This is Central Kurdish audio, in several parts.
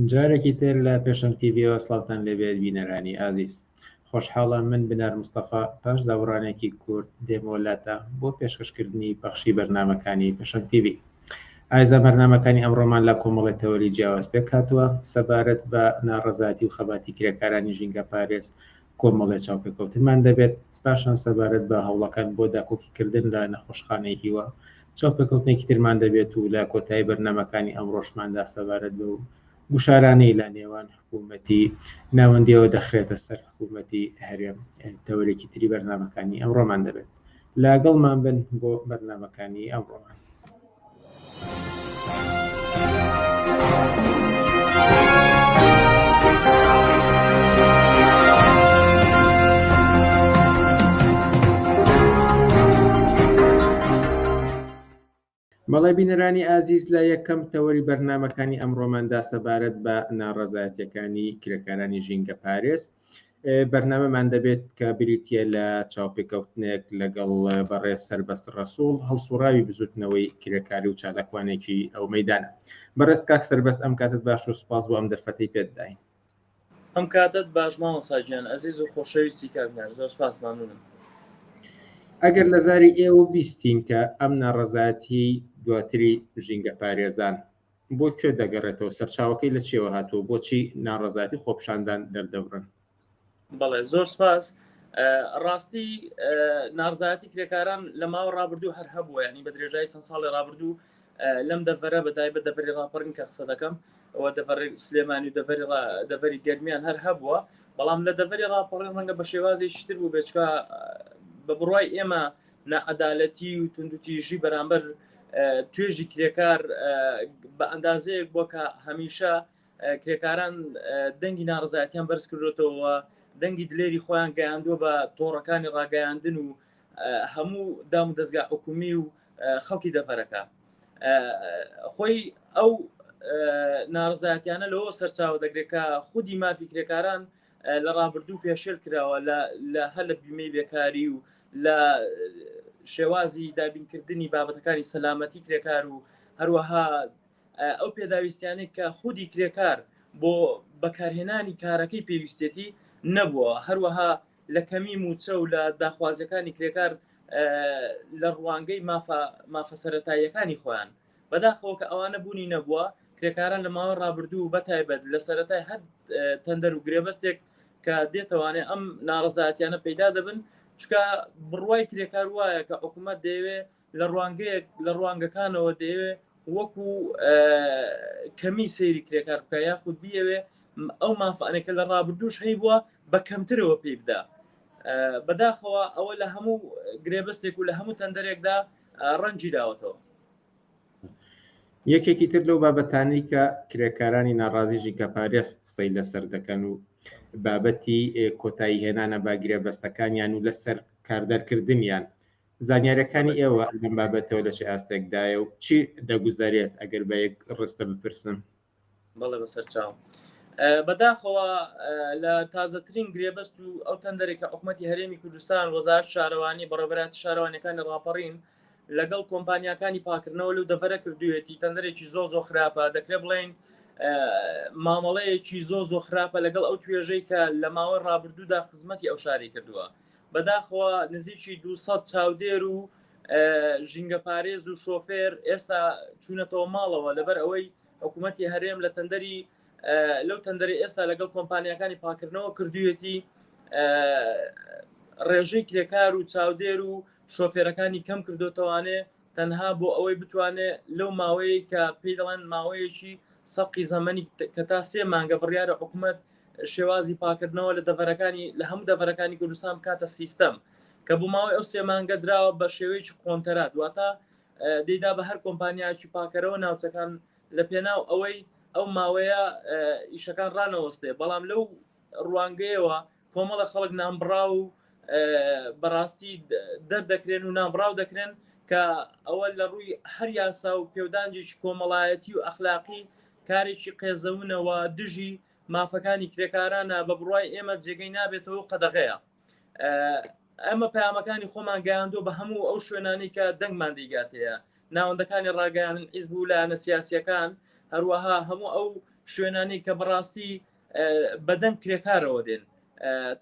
جارێکی تر لە پێشەنگ تیڤیەوە سڵاتان لەبێت بینەرانی ئازیز. خۆشحاڵە من بنەر مستەفا پاش داوەڕانێکی کورت دێمۆلاتە بۆ پێشکەشکردنی بەخشی بەرنامەکانی پێشەنگ تیڤی. ئایزە بەرنامەکانی ئەمڕۆمان لە کۆمەڵی تەوەری جیاواز پێک هاتووە سەبارەت بە ناڕەزاتی و خەباتی کرێکارانی ژینگە پارێز کۆمەڵی چاوپێکەوتنمان دەبێت. پاشان سەبارەت بە هەوڵەکان بۆ داکۆکیکردن لە نەخۆشخانەی هیوە چاوپێکەوتنێکی ترمان دەبێت و لە کۆتایی بەرنامەکانی ئەمڕۆژماندا سەبارەت بە گوشارانەی لە نێوان حکوومەتی ناوەندیەوە دەخرێتە سەر حکوومەتی هەرێم تەوەرێکی تری بەرنامەکانی ئەمڕۆمان دەبێت. لاگەڵمان بن بۆ بەرنامەکانی ئەمڕۆمان. بەڵێ بینەرانی ئازیز لە یەکەم تەوەری بەرنامەکانی ئەمڕۆماندا سەبارەت بە ناڕەزایەتیەکانی کرێکارانی ژینگە پارێز بەرنامەمان دەبێت کە بریتە لە چاوپێکەوتنێک لەگەڵ بەڕێز سەربەست ڕەسوڵ هەڵسوڕاوی بزوتنەوەی کرێکاری و چالاکوانێکی ئەو مەیدانە. بەڕێز کاک سەربەست ئەم کاتت باش و سوپاس بۆ ئەم دەرفەتەی پێداین. ئەم کاتت باش ماوە ساجیان ئەزیز و خۆشەویستی کاکنار زۆر سپاس مامنونم. ئەگەر لە زاری ئێوە بیستین کە ئەم ناڕەزایەتی دواتری ژینگە پارێزان بۆ کوێ دەگەڕێتەوە، سەرچاوەکەی لە چێوە هاتووە، بۆچی ناڕەزایەتی خۆپشاندان دەردەبڕن؟ بەڵێ زۆر سپاس. ڕاستی ناڕزایەتی کرێکاران لە ماوە ڕابردوو هەر هەبووە، ینی بە درێژایی چەند ساڵی ڕابردوو لەم دەڤەرە بەتایبەت دەڤەری ڕاپەڕین کە قسە دەکەم ئەوە دەڤەری سلێمانی و دەڤەری گەرمیان هەر هەبووە، بەڵام لە دەڤەری ڕاپەڕین ڕەنگە بە شێوازێکی تر بوو بێچکە بە بڕوای ئێمە نەعەدالەتی و توندوتیژی بەرامبەر توێژی کرێکار بە ئەندازەیەک بووە کە هەمیشە کرێکاران دەنگی ناڕزایەتیان بەرز کردوێتەوە، دەنگی دلێری خۆیان گەیاندووە بە تۆڕەکانی ڕاگەیاندن و هەموو دام و دەستگا حکومی و خەڵکی دەڤەرەکە. خۆی ئەو ناڕزایەتیانە لەوە سەرچاوە دەگرێت کە خودی مافی کرێکاران لە ڕابردوو پێشێل کراوە لە هەر لە بیمەی بێکاری و لە شێوازی دابینکردنی بابەتەکانی سەلامەتی کرێکار و هەروەها ئەو پێداویستیانەی کە خودی کرێکار بۆ بەکارهێنانی کارەکەی پێویستێتی نەبووە، هەروەها لە کەمی موچە و لە داخوازیەکانی کرێکار لە ڕوانگەی مافە سەرەتاییەکانی خۆیان بەداخەوە کە ئەوانە بوونی نەبووە. کرێکاران لە ماوە ڕابردوو بەتایبەت لە سەرەتای هەر تەندەر و گرێبەستێک کە دێتەوانێ ئەم ناڕزایەتیانە پەیدا دەبن، چکە بڕوای کرێکار وایە کە حکوومەت دەیەوێت لە ڕوانگەیەک لە ڕوانگەکانەوە دەیەوێت وەکو کەمی سەیری کرێکار بکە یاخود بیەوێ ئەو مافانێکە لە ڕابردووش هەی بووە بە کەمترەوە پێی بدا. بەداخەوە ئەوە لە هەموو گرێبەستێک و لە هەموو تەندەرێکدا ڕەنجی داوەتەوە. یەکێکی تر لەو بابەتانەی کە کرێکارانی ناڕازی ژینگە پارێز قسەی لەسەر دەکەن و بابەتی کۆتایی هێنانە با گرێبەستەکانیان و لەسەر کاردەرکردنیان، زانیاریەکانی ئێوە لەم بابەتەوە لە چه ئاستێکدایە و چی دەگوزارێت ئەگەر بە یەک ڕستە بپرسم؟ بەڵێ بەسەر چاوم. بەداخەوە لە تازەترین گرێبەست و ئەو تەندەرێکە حکوومەتی هەرێمی کوردستان وەزارەت شارەوانی بەڕێوەبەری شارەوانیەکانی ڕاپەڕین لەگەڵ کۆمپانیاکانی پاکردنەوە لەو دەڤەرە کردوێتی تەندەرێکی زۆ خراپە، دەکرێت بڵێن مامەڵەیەکی زۆ خراپە لەگەڵ ئەو توێژەی کە لە ماوەی ڕابردوودا خزمەتی ئەو شاری کردووە. بەداخەوە نزیکی 200 چاودێر و ژینگە پارێز و شۆفێر ئێستا چوونەتەوە ماڵەوە لەبەر ئەوەی حکوومەتی هەرێم لە تەندەری لەو تەندەری ئێستا لەگەڵ کۆمپانیەکانی پاکردنەوە کردوێتی ڕێژەی کرێکار و چاودێر و شۆفێرەکانی کەم کردوتەوانێ تەنها بۆ ئەوەی بتوانێت لەو ماوەیە کە پێی دەڵێن ماوەیەکی سەقی زەمەنی کە تا 3 مانگە بڕیارە حکوومەت شێوازی پاکردنەوە لە دەڤەرەکانی لە هەموو دەڤەرەکانی کوردستان کاتە سیستەم کە بوو ماوەی ئەو 3 مانگە دراوە بە شێوەیەکی کۆنتەرات، دواتە دەیدا بە هەر کۆمپانیایکی پاکەرەوە ناوچەکان لە پێناو ئەوەی ئەو ماوەیە ئیشەکان ڕانەوەستێ، بەڵام لەو ڕوانگەیەوە کۆمەڵە خەڵک نامبڕا و بەڕاستی دەردەکرێن و نامبراو دەکرێن کە ئەوە لە ڕووی هەر یاسا و پێودانجێکی کۆمەڵایەتی و ئەخلاقی کارێکی قێزەونەوە دژی مافەکانی کرێکارانە بە بڕوای ئێمە جێگەی نابێتەوە قەدەغەیە. ئەمە پەیامەکانی خۆمان گەیاندووە بە هەموو ئەو شوێنانەی کە دەنگمان دەیگاتەیە، ناوەندەکانی ڕاگەیاندن حیزب و لایەنە سیاسیەکان، هەروەها هەموو ئەو شوێنانی کە بەڕاستی بەدەنگ کرێکارەوە دێن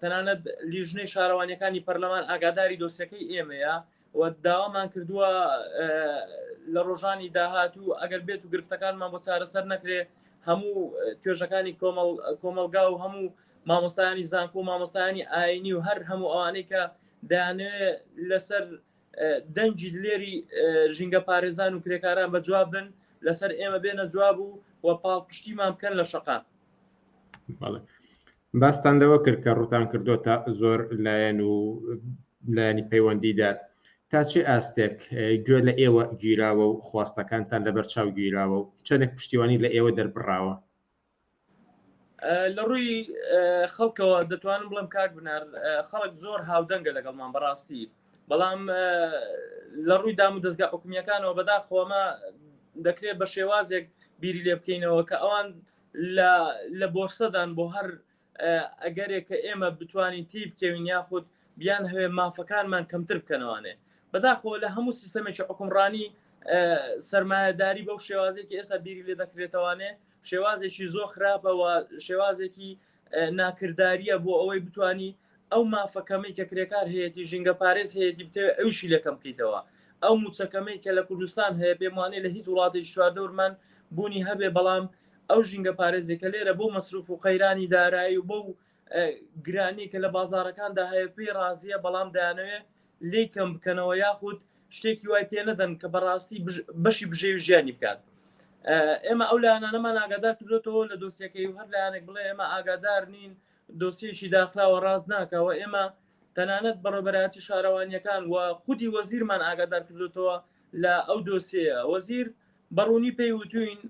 تەنانەت لیژنەی شارەوانیەکانی پەرلەمان ئاگاداری دۆسیەکەی ئێمەیە و داوامان کردووە لە ڕۆژانی داهاتوو ئەگەر بێت و گرفتەکانمان بۆ چارەسەر نەکرێ هەموو توێژەکانی کۆمەلگا و هەموو مامۆستایانی زانکۆ و مامۆستایانی ئاینی و هەر هەموو ئەوانەی کە دەیانەوێت لەسەر دەنجی لێری ژینگە پارێزان و کرێکاران بە جواب بن لەسەر ئێمە بێنە جواب و پاڵپشتیمان بکەن لە شەقام. باستاندەوە کرد کە ڕوتان کردوتە زۆر لایەن و لایەنی پەیوەندیدار تا چه ئاستێک گوێ لە ئێوە گیراوە و خواستەکانتان لەبەر چاو گیراوە و چەندێک پشتیوانی لە ئێوە دەربڕاوە؟ لە ڕووی خەڵکەوە دەتوانم بڵم کاک بنار خەڵک زۆر هاودەنگە لەگەڵمان بەڕاستی، بەڵام لە ڕووی دام و دەستگا حکومیەکانەوە بەداخۆمە دەکرێت بە شێوازێک بیری لێ بکەینەوە کە ئەوان لە بۆرسەدان بۆ هەر ئەگەرێک کە ئێمە بتوانین تی بکەوین یاخود بیان هەوێ مافەکانمان کەمتر بکەنەوەنێ بەداخۆ لە هەموو سیستەمێکی حکومڕانی سەرمایەداری بەو شێوازێکی ئێستا بیری لێ دەکرێتەوەنێ شێوازێکی زۆر خراپەوە شێوازێکی ناکرداریە بۆ ئەوەی بتانی ئەو مافەکەمەی کە کرێکار هەیەی ژینگە پارێز هەیەی بتەوێت ئەوشی لەکەم بکەیتەوە ئەو موچەکەمەی کە لە کوردستان هەیە پێمانێ لە هیچ وڵاتێکی چواردەورمان بوونی هەبێ بەڵام ئەو ژینگە پارێزێکە لێرە بۆ مەسروف و قەیرانی دارایی و بەو گرانی کە لە بازارەکاندا هەیە پێی ڕازیە بەڵام دایانەوێ لێ کەم بکەنەوە یاخود شتێکی وای پێ نەدەن کە بەڕاستی بەشی بژێوی ژیانی بکات. ئێمە ئەو لایەنانەمان ئاگادار کردوێتەوە لە دۆسیەکەی و هەر لایەنێک بڵێ ئێمە ئاگادار نین دۆسیەکی داخراوە ڕاست ناکەوە ئێمە تەنانەت بەڕێبەرایەتی شارەوانیەکان و خودی وەزیرمان ئاگادار کردوێتەوە لە ئەو دۆسیەیە وەزیر بەڕوونی پێی وتوین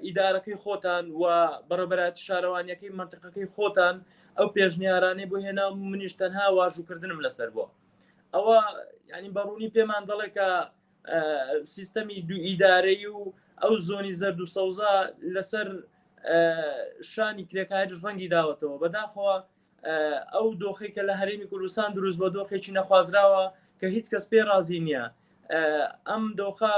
ئیدارەکەی خۆتان و بەڕێبەرایەتی شارەوانیەکەی منتیقەکەی خۆتان ئەو پێشنیارانەی بۆ هێنا منیش تەنها واژووکردنم لەسەر بۆ ئەوە یعنی بەڕوونی پێمان دەڵێ کە سیستەمی دوو ئیدارەی و ئەو زۆنی زەرد و سەوزا لەسەر شانی کرێکاریش ڕەنگی داوەتەوە بەداخەوە ئەو دۆخی کە لە هەرێمی کوردستان دروست بە دۆخێکی نەخوازراوە کە هیچ کەس پێ رازی نییە ئەم دۆخە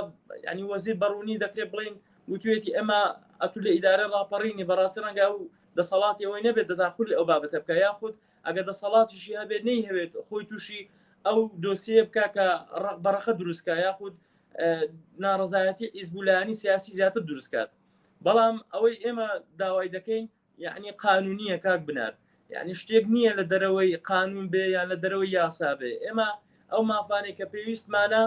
ینی وەزیر بەڕوونی دەکرێت بڵین وتوێتی ئەمە ئەتو لە ئیدارە ڕاپەڕینی بەڕاستی ڕەنگە و دەسەڵاتی ئەوەی نەبێت دەداخلی ئەو بابەتە بکە یاخود ئەگەر دەسەڵاتیشی هەبێت نەی هەوێت خۆی تووشی ئەو دۆسیە بکە کە بەڕەخە دروستکە یاخود ناڕزایەتی ئیزبولانی سیاسی زیاتر دروستکات بەڵام ئەوەی ئێمە داوای دەکەین یعنی قانونیە کاک بنار یعنی شتێک نییە لە دەرەوەی قانون بێ یان لە دەرەوەی یاسا بێ ئێمە ئەو مافانێک کە پێویستمانە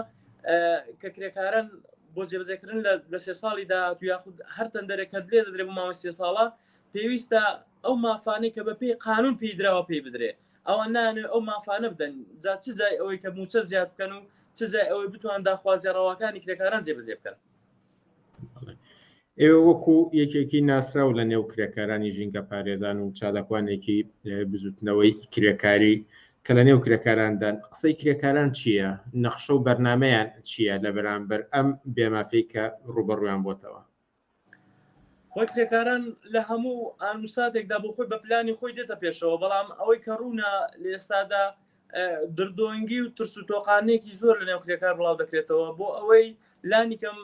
کە کرێکارن بۆ جێبەجێکردن لە 3 ساڵی داهاتوو یاخود هەر تەندەرێکە لێ دەدرێت بۆ ماوەی 3 ساڵە پێویستە ئەو مافانەی کە بە پێی قانون پێیدراوە پێی بدرێ ئەوە نانێت ئەو مافانە بدەن جا چ جای ئەوەی کە موچە زیاد بکەن و چ جای ئەوەی بتوان داخوازی ڕەواکانی کرێکاران جێبەجێ بکەن. ئێوە وەکو یەکێکی ناسرااو لە نێو کرێکارانی ژینگە پارێزان و چادەکوانێکی بزوتنەوەی کرێکاری کە لە نێو کرێکاراندا قسەی کرێکاران چییە؟ نەخشە و بەرنمەیان چییە لە بەرامبەر ئەم بێمافەی کە ڕوبەڕویان بۆتەوە؟ خۆی کرێکاران لە هەموو ئانوساتێکدا بۆ خۆی بە پلانی خۆی دێتە پێشەوە بەڵام ئەوەی کە ڕوونە لە ئێستادا دردۆنگی و ترس و تۆقانێکی زۆر لە نێو کرێکار بڵاو دەکرێتەوە بۆ ئەوەی لانیکەم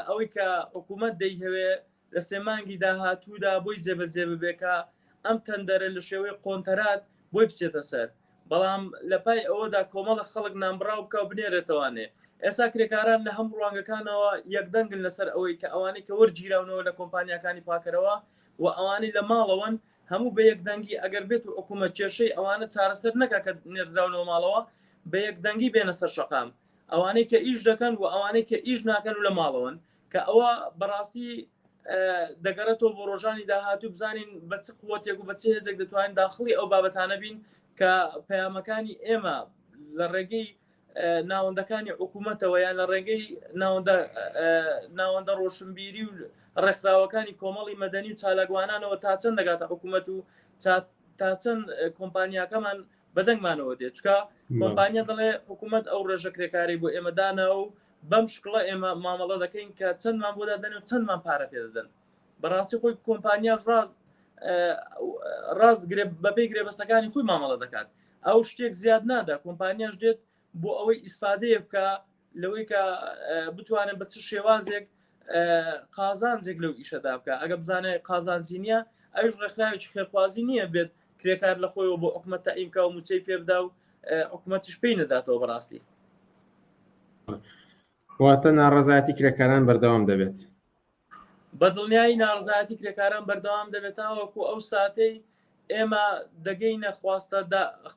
ئەوەی کە حکوومەت دەیهەوێ لە سێمانگی داهاتوودا بۆی جێبەجێ ببێکە ئەم تەندەرە لە شێوەی قۆنتەرات بۆی بچێتە سەر بەڵام لە پای ئەوەدا کۆمەڵە خەڵک نامبراو بکە و بنێرێتەوانێ ئێستا کرێکاران لە هەم ڕوانگەکانەوە یەکدەنگن لەسەر ئەوەی کە ئەوانەی کە وەرگیراونەوە لە کۆمپانیەکانی پاکەرەوە و ئەوانەی لە ماڵەوەن هەموو بە یەکدەنگی ئەگەر بێت و حکوومەت کێشەی ئەوانە چارەسەر نەکە کە نێردراونەوە ماڵەوە بە یەکدەنگی بێنە سەر شەقام ئەوانەی کە ئیش دەکەن و ئەوانەی کە ئیش ناکەن و لە ماڵەوەن کە ئەوە بەڕاستی دەگەرێتەوە بۆ ڕۆژانی داهاتوو بزانین بە چ قووەتێک و بە چ هێزێک دەتوانین داخلی ئەو بابەتانە بین کە پەیامەکانی ئێمە لە ڕێگەی ناوەندەکانی حکوومەتەوە یان لە ڕێگەی ناوەندە ڕۆشنبیری و ڕێکخراوەکانی کۆمەڵی مەدەنی و چالاگوانانەوە تا چەند دەگاتە حکوومەت و تا چەند کۆمپانیاکەمان بەدەنگمانەوە دێت چکە کۆمپانیا دەڵێ حکوومەت ئەو ڕێژە کرێکاری بۆ ئێمە دانا و بەم شکڵە ئێمە مامەڵە دەکەین کە چەندمان بۆ دادەن و چەندمان پارە پێدەدەن بەڕاستی خۆی کۆمپانیاش ڕاست بەپێی گرێبەستەکانی خۆی مامەڵە دەکات ئەو شتێک زیاد نادا کۆمپانیاش دێت بۆ ئەوەی ئیسفادەیە بکە لەوەی کە بتوانن بە چ شێوازێک قازانجێک لەو ئیشەدا بکە ئەگە بزانێت قازانجی نییە ئەوش ڕێکخراوێکی خێرخوازی نییە بێت کرێکار لە خۆیەوە بۆ حکومەت تەعیینکە و موچەی پێ بدا و حکومەتیش پێی نەداتەوە بەڕاستی. واتە ناڕەزایەتی کرێکاران بەردەوام دەبێت. بە دڵنیایی ناڕزایەتی کرێکاران بەردەوام دەبێتەوەکو ئەو ساتەی ئێمە دەگەینە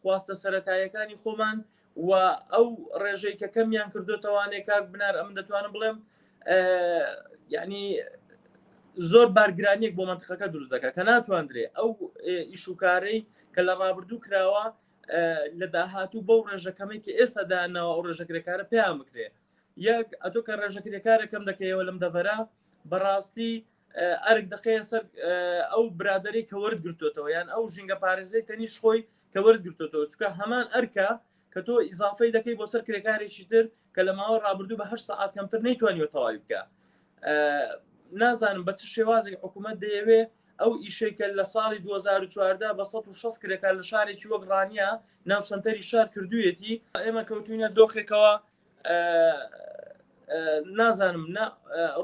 خواستە سەرەتاییەکانی خۆمان و ئەو ڕێژەی کە کەمیان کردوتەوانێک کاک بنار ئەم دەتوانم بڵێم یعنی زۆر بارگرانیەک بۆ منتیقەکە دروست دەکات کە ناتواندرێ ئەو ئیشوکارەی کە لە ڕابردوو کراوە لە داهاتوو بەو ڕێژەکەمەی کە ئێستا داناوە ئەو ڕێژەکرێکارە پێیان بکرێ یەک ئەتۆ کە ڕێژەکرێکارەکەم دەکەیەوە لەم دەڤەرە بەڕاستی ئەرک دەخەیە سەر ئەو برادری کە وەرگرتوتەوە یان ئەو ژینگە پارێزەی تەنیش خۆی کە وەرگرتوتەوە چکە هەمان ئەرکە کە تۆ ئیزافەی دەکەی بۆ سەر کرێکارێکی تر کە لە ماوە ڕابردوو بە 8 ساعات کەمتر نەیتوانیوە تەواوی بکە. نازانم بە چ شێوازێک حکوومەت دەیەوێ ئەو ئیشێکە لە ساڵی 2014 بە 160 کرێکار لە شارێکی وەک ڕانیە ناوسەنتەری شار کردوویەتی ئێمە کەوتوینە دۆخێکەوە نازانم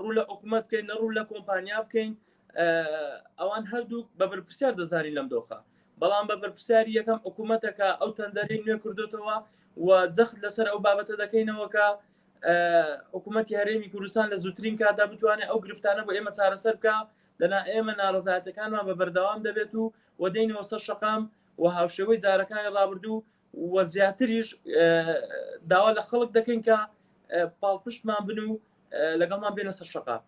ڕوو لە حکوومەت بکەین نەڕوو لە کۆمپانیا بکەین ئەوان هەردوو بە بەرپرسیار دەزانین لەم دۆخە بەڵام بە بەرپرسیاری یەکەم حکوومەتەکە ئەو تەندەرەی نوێ کردوتەوە و جەخت لەسەر ئەو بابەتە دەکەینەوەکە حکوومەتی هەرێمی کوردستان لە زووترین کاتا بتوانێت ئەو گرفتانە بۆ ئێمە چارەسەر بکە لەنا ئێمە ناڕەزایەتەکانمان بە بەردەوام دەبێت و دەینەوە سەر شەقام و هاوشێوەی جارەکانی ڕابردوو و زیاتریش داوا لە خەڵک دەکەین کە پاڵپشتمان بن و لەگەڵمان بێنە سەر شەقام.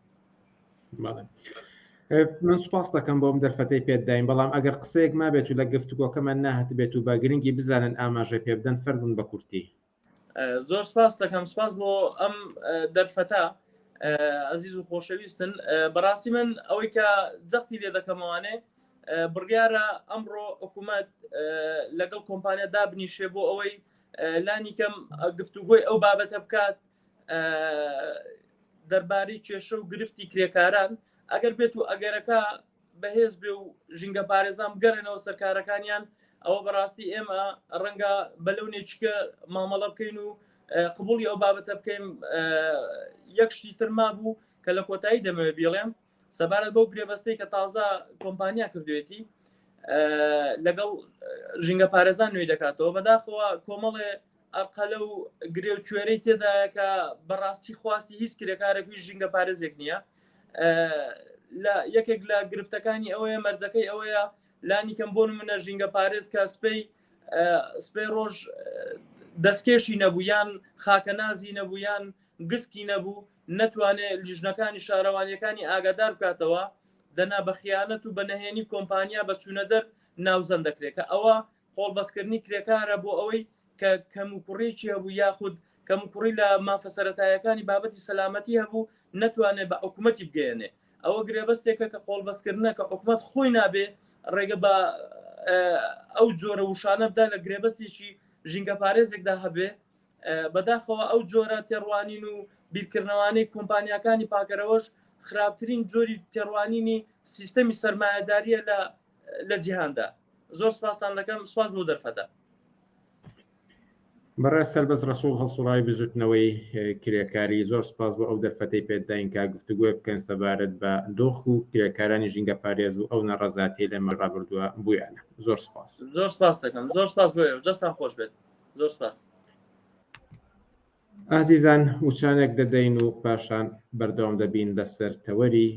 من سوپاس دەکەم بۆم دەرفەتەی پێداین بەڵام ئەگەر قسەیەک ما بێت و لە گفتوگۆکەمان ناهات بێت و بە گرنگی بزانن ئاماژە پێ بدەن فەربوون بە کورتی. زۆر سپاس دەکەم سپاس بۆ ئەم دەرفەتە عزیز و خۆشەویستن بەڕاستی من ئەوەی کە جەختی لێ دەکەمەوانێ بڕیارە ئەمڕۆ حکوومەت لەگەڵ کۆمپانیا دابنیشێ بۆ ئەوەی لانی کەم گفتوگۆی ئەو بابەتە بکات دەربارەی کێشە و گرفتی کرێکاران ئەگەر بێت و ئەگەرەکە بەهێز بێ و ژینگە پارێزان بگەڕێنەوە سەرکارەکانیان ئەوە بەڕاستی ئێمە ڕەنگە بەلەونێکیکە مامەڵە بکەین و قبولی ئەو بابەتە بکەین. یەک شتی ترما بوو کە لە کۆتایی دەمەوێت بێڵێم سەبارەت بەو گرێبەستەی کە تازە کۆمپانیا کردوێتی لەگەڵ ژینگە پارێزان نوێ دەکاتەوە بەداخەوە کۆمەڵێ ئەرقەلە و گرێ و کوێرەی تێدایە کە بەڕاستی خواستی هیچ کرێکارێکی ژینگە پارێزێک نییە. لە یەکێک لە گرفتەکانی ئەوەیە مەرجەکەی ئەوەیە لانی کەم بۆ منە ژینگە پارێز کە سپەی ڕۆژ دەستکێشی نەبوو یان خاکەنازی نەبوو یان گسکی نەبوو نەتوانێت لیژنەکانی شارەوانیەکانی ئاگادار بکاتەوە دەنا بە خیانەت و بە نەهێنی کۆمپانیا بە چوونە دەر ناوزەند دەکرێت کە ئەوە خۆڵبەستکردنی کرێکارە بۆ ئەوەی کە کەموکوڕێکی هەبوو یاخود کەموکوڕی لە مافە سەرەتاییەکانی بابەتی سەلامەتی هەبوو نەتوانێت بە حکوومەتی بگەێنێ ئەوە گرێبەستێکە کە خۆڵبەستکردنە کە حکوومەت خۆی نابێ ڕێگە بە ئەو جۆرە وشانە بدا لە گرێبەستێکی ژینگە پارێزێکدا هەبێ بەداخەوە ئەو جۆرە تێڕوانین و بیرکردنەوەی کۆمپانیەکانی پاکەرەوەش خراپترین جۆری تێڕوانینی سیستەمی سەرمایەداریە لە جیهاندا. زۆر سپاسان دەکەم سپاس بۆ دەرفەتە. بەڕای سەربەز ڕەسوڵ هەڵسوڕای بزوتنەوەی کرێکاری زۆر سپاس بۆ ئەو دەرفەتەی پێداین کە گفتوگوێ بکەن سەبارەت بە دۆخ و کرێکارانی ژینگە پارێز و ئەو نەڕەزاتی لەمە ڕابردووە بوویانە. زۆر سپاس. زۆر سپاس دەکەم زۆر سپاس بۆ جەستان خۆش بێت. زۆر سپاس. ئازیزان وچانێک دەدەین و پاشان بەردەوام دەبین لەسەر تەوەری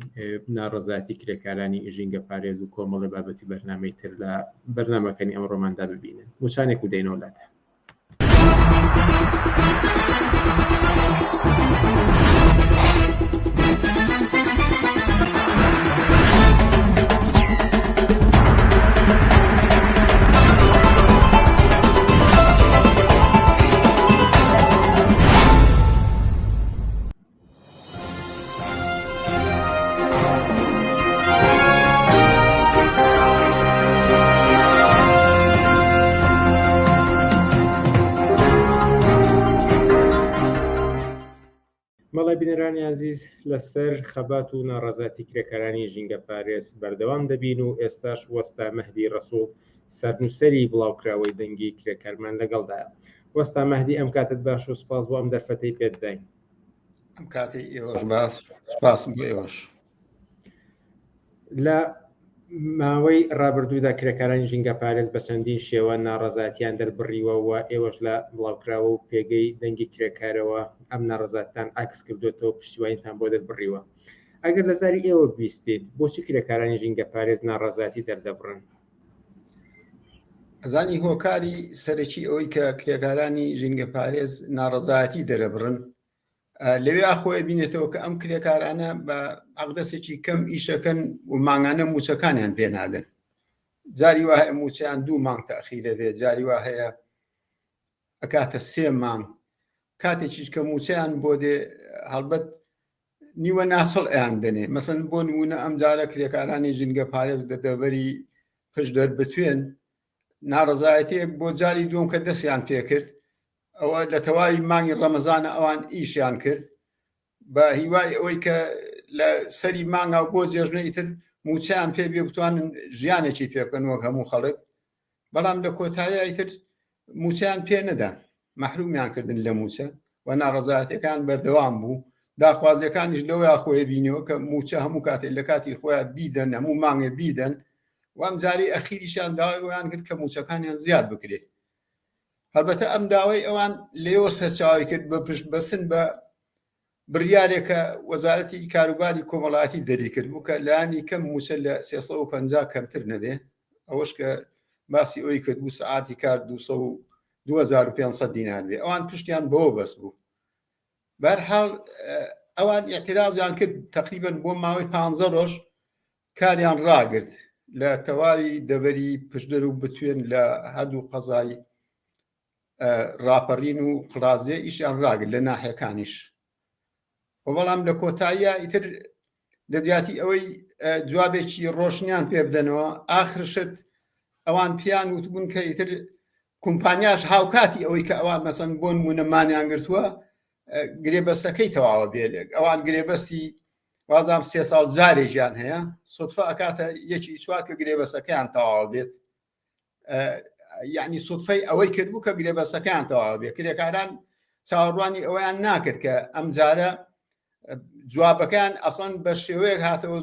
ناڕەزاتی کرێکارانی ژینگە پارێز و کۆمەڵی بابەتی بەرنامەی تر لە بەرنامەکانی ئەمڕۆماندا ببینن. وچانێک و دەینەوەلاتە. بینەرانی عزیز لەسەر خەبات و ناڕەزاتی کرێکارانی ژینگە پارێز بەردەوام دەبین و ئێستاش وەستا مەهدی ڕەسوڵ سەرنووسەری بڵاوکراوەی دەنگی کرێکارمان لەگەڵدایە. وەستا مەهدی ئەم کاتت باش و سپاس بۆ ئەم دەرفەتەی پێداین. ئەم کاتی ئێوەش باس سپاسم بۆ ئێوەش. لە ماوەی ڕابردوودا کرێکارانی ژینگە پارێز بە چەندین شێوە ناڕەزاتیان دەربڕیوە و ئێوەش لە بڵاوکراوە و پێگەی دەنگی کرێکارەوە ئەم ناڕەزاتیان عکس کردوێتەوە پشتیوانیتان بۆ دەربڕیوە. ئەگەر لە زاری ئێوە بیستیت بۆچی کرێکارانی ژینگە پارێز ناڕەزاتی دەردەبڕن؟ ئەزانی هۆکاری سەرەکی ئەوەی کە کرێکارانی ژینگە پارێز ناڕەزایەتی دەرەبڕن لەوێ خۆی بینێتەوە کە ئەم کرێکارانە بە ئەقدەسێکی کەم ئیشەکەن و مانگانە موچەکانیان پێنادن. جاری وا هەیە موچیان 2 مانگ تەخیرە بێت، جاری وا هەیە ئەکاتە 3 مانگ، کاتێکیش کە موچیان بۆ دێ هەڵبەت نیوە ناسڵ ئەیان دەنێ. مەسەن بۆ نمونە ئەم جارە کرێکارانی ژینگە پارێز دەبەری پشت دەربتوێن ناڕەزایەتەیەک بۆ جاری دوم کە دەستیان پێکرد، ئەوە لە تەواوی مانگی ڕەمەزانە ئەوان ئیشیان کرد بە هیوای ئەوەی کە لە سەری مانگا بۆ جێژنەی تر موچیان پێ بێ بتوانن ژیانێکی پێبکەن وەک هەموو خەڵک، بەڵام لە کۆتایی تر موچیان پێ نەدان، مەحرومیان کردن لە موچە و ناڕەزایەتەکان بەردەوام بوو. داخوازیەکانیش لەوەی خۆی بینەوە کە موچە هەموو کاتێک لە کاتی خۆیان بیدەن، هەموو مانگێ بیدەن، وام جاری ئەخیریشان داوای ئەویان کرد کە موچەکانیان زیاد بکرێت. هەڵبەتە ئەم داوای ئەوان لێەوە سەرچاوی کرد بە پشت بەسن بە بڕیارێکە وەزارەتی کاروباری کۆمەڵایەتی دەری کرد بوو کە لایانی کەم موچە لە 350 کەمتر نەبێ، ئەوەش کە باسی ئەوی کرد بوو سعاتی کار 2500 دینار بێ، ئەوان پشتیان بەوە بەس بوو. بەرحاڵ ئەوان اعتراضیان کرد تقریبا بۆ ماوەی 15 ڕۆژ کاریان ڕاگرت لە تەواوی دەبەری پشتدەر و بتوێن لە هەردوو قەزای ڕاپەڕین و قڵازێ ئیشیان ڕاگرت لە ناحیەکانیش. بەڵام لە کۆتاییە ئیتر لە زیاتی ئەوەی جوابێکی ڕۆشنیان پێ بدەنەوە ئاخرشت ئەوان پیان وتبوون کە ئیتر کومپانیاش هاوکاتی ئەوەی کە ئەوان مەسەن بۆ نمونەمانیان گرتووە گرێبەستەکەی تەواوە بێت، ئەوان گرێبەستی وازام 3 ساڵ جارێکیان هەیە، سوتفە ئەکاتە 1/4 کە گرێبەستەکەیان تەواوە بێت. یعنی سوتفەی ئەوەی کردبوو کە گرێبەستەکەیان تەواوە بێت. کرێکاران چاوەڕوانی ئەویان ناکرد کە ئەم جارە جوابەکان ئەسڵەن بە شێوەیەک هاتەوە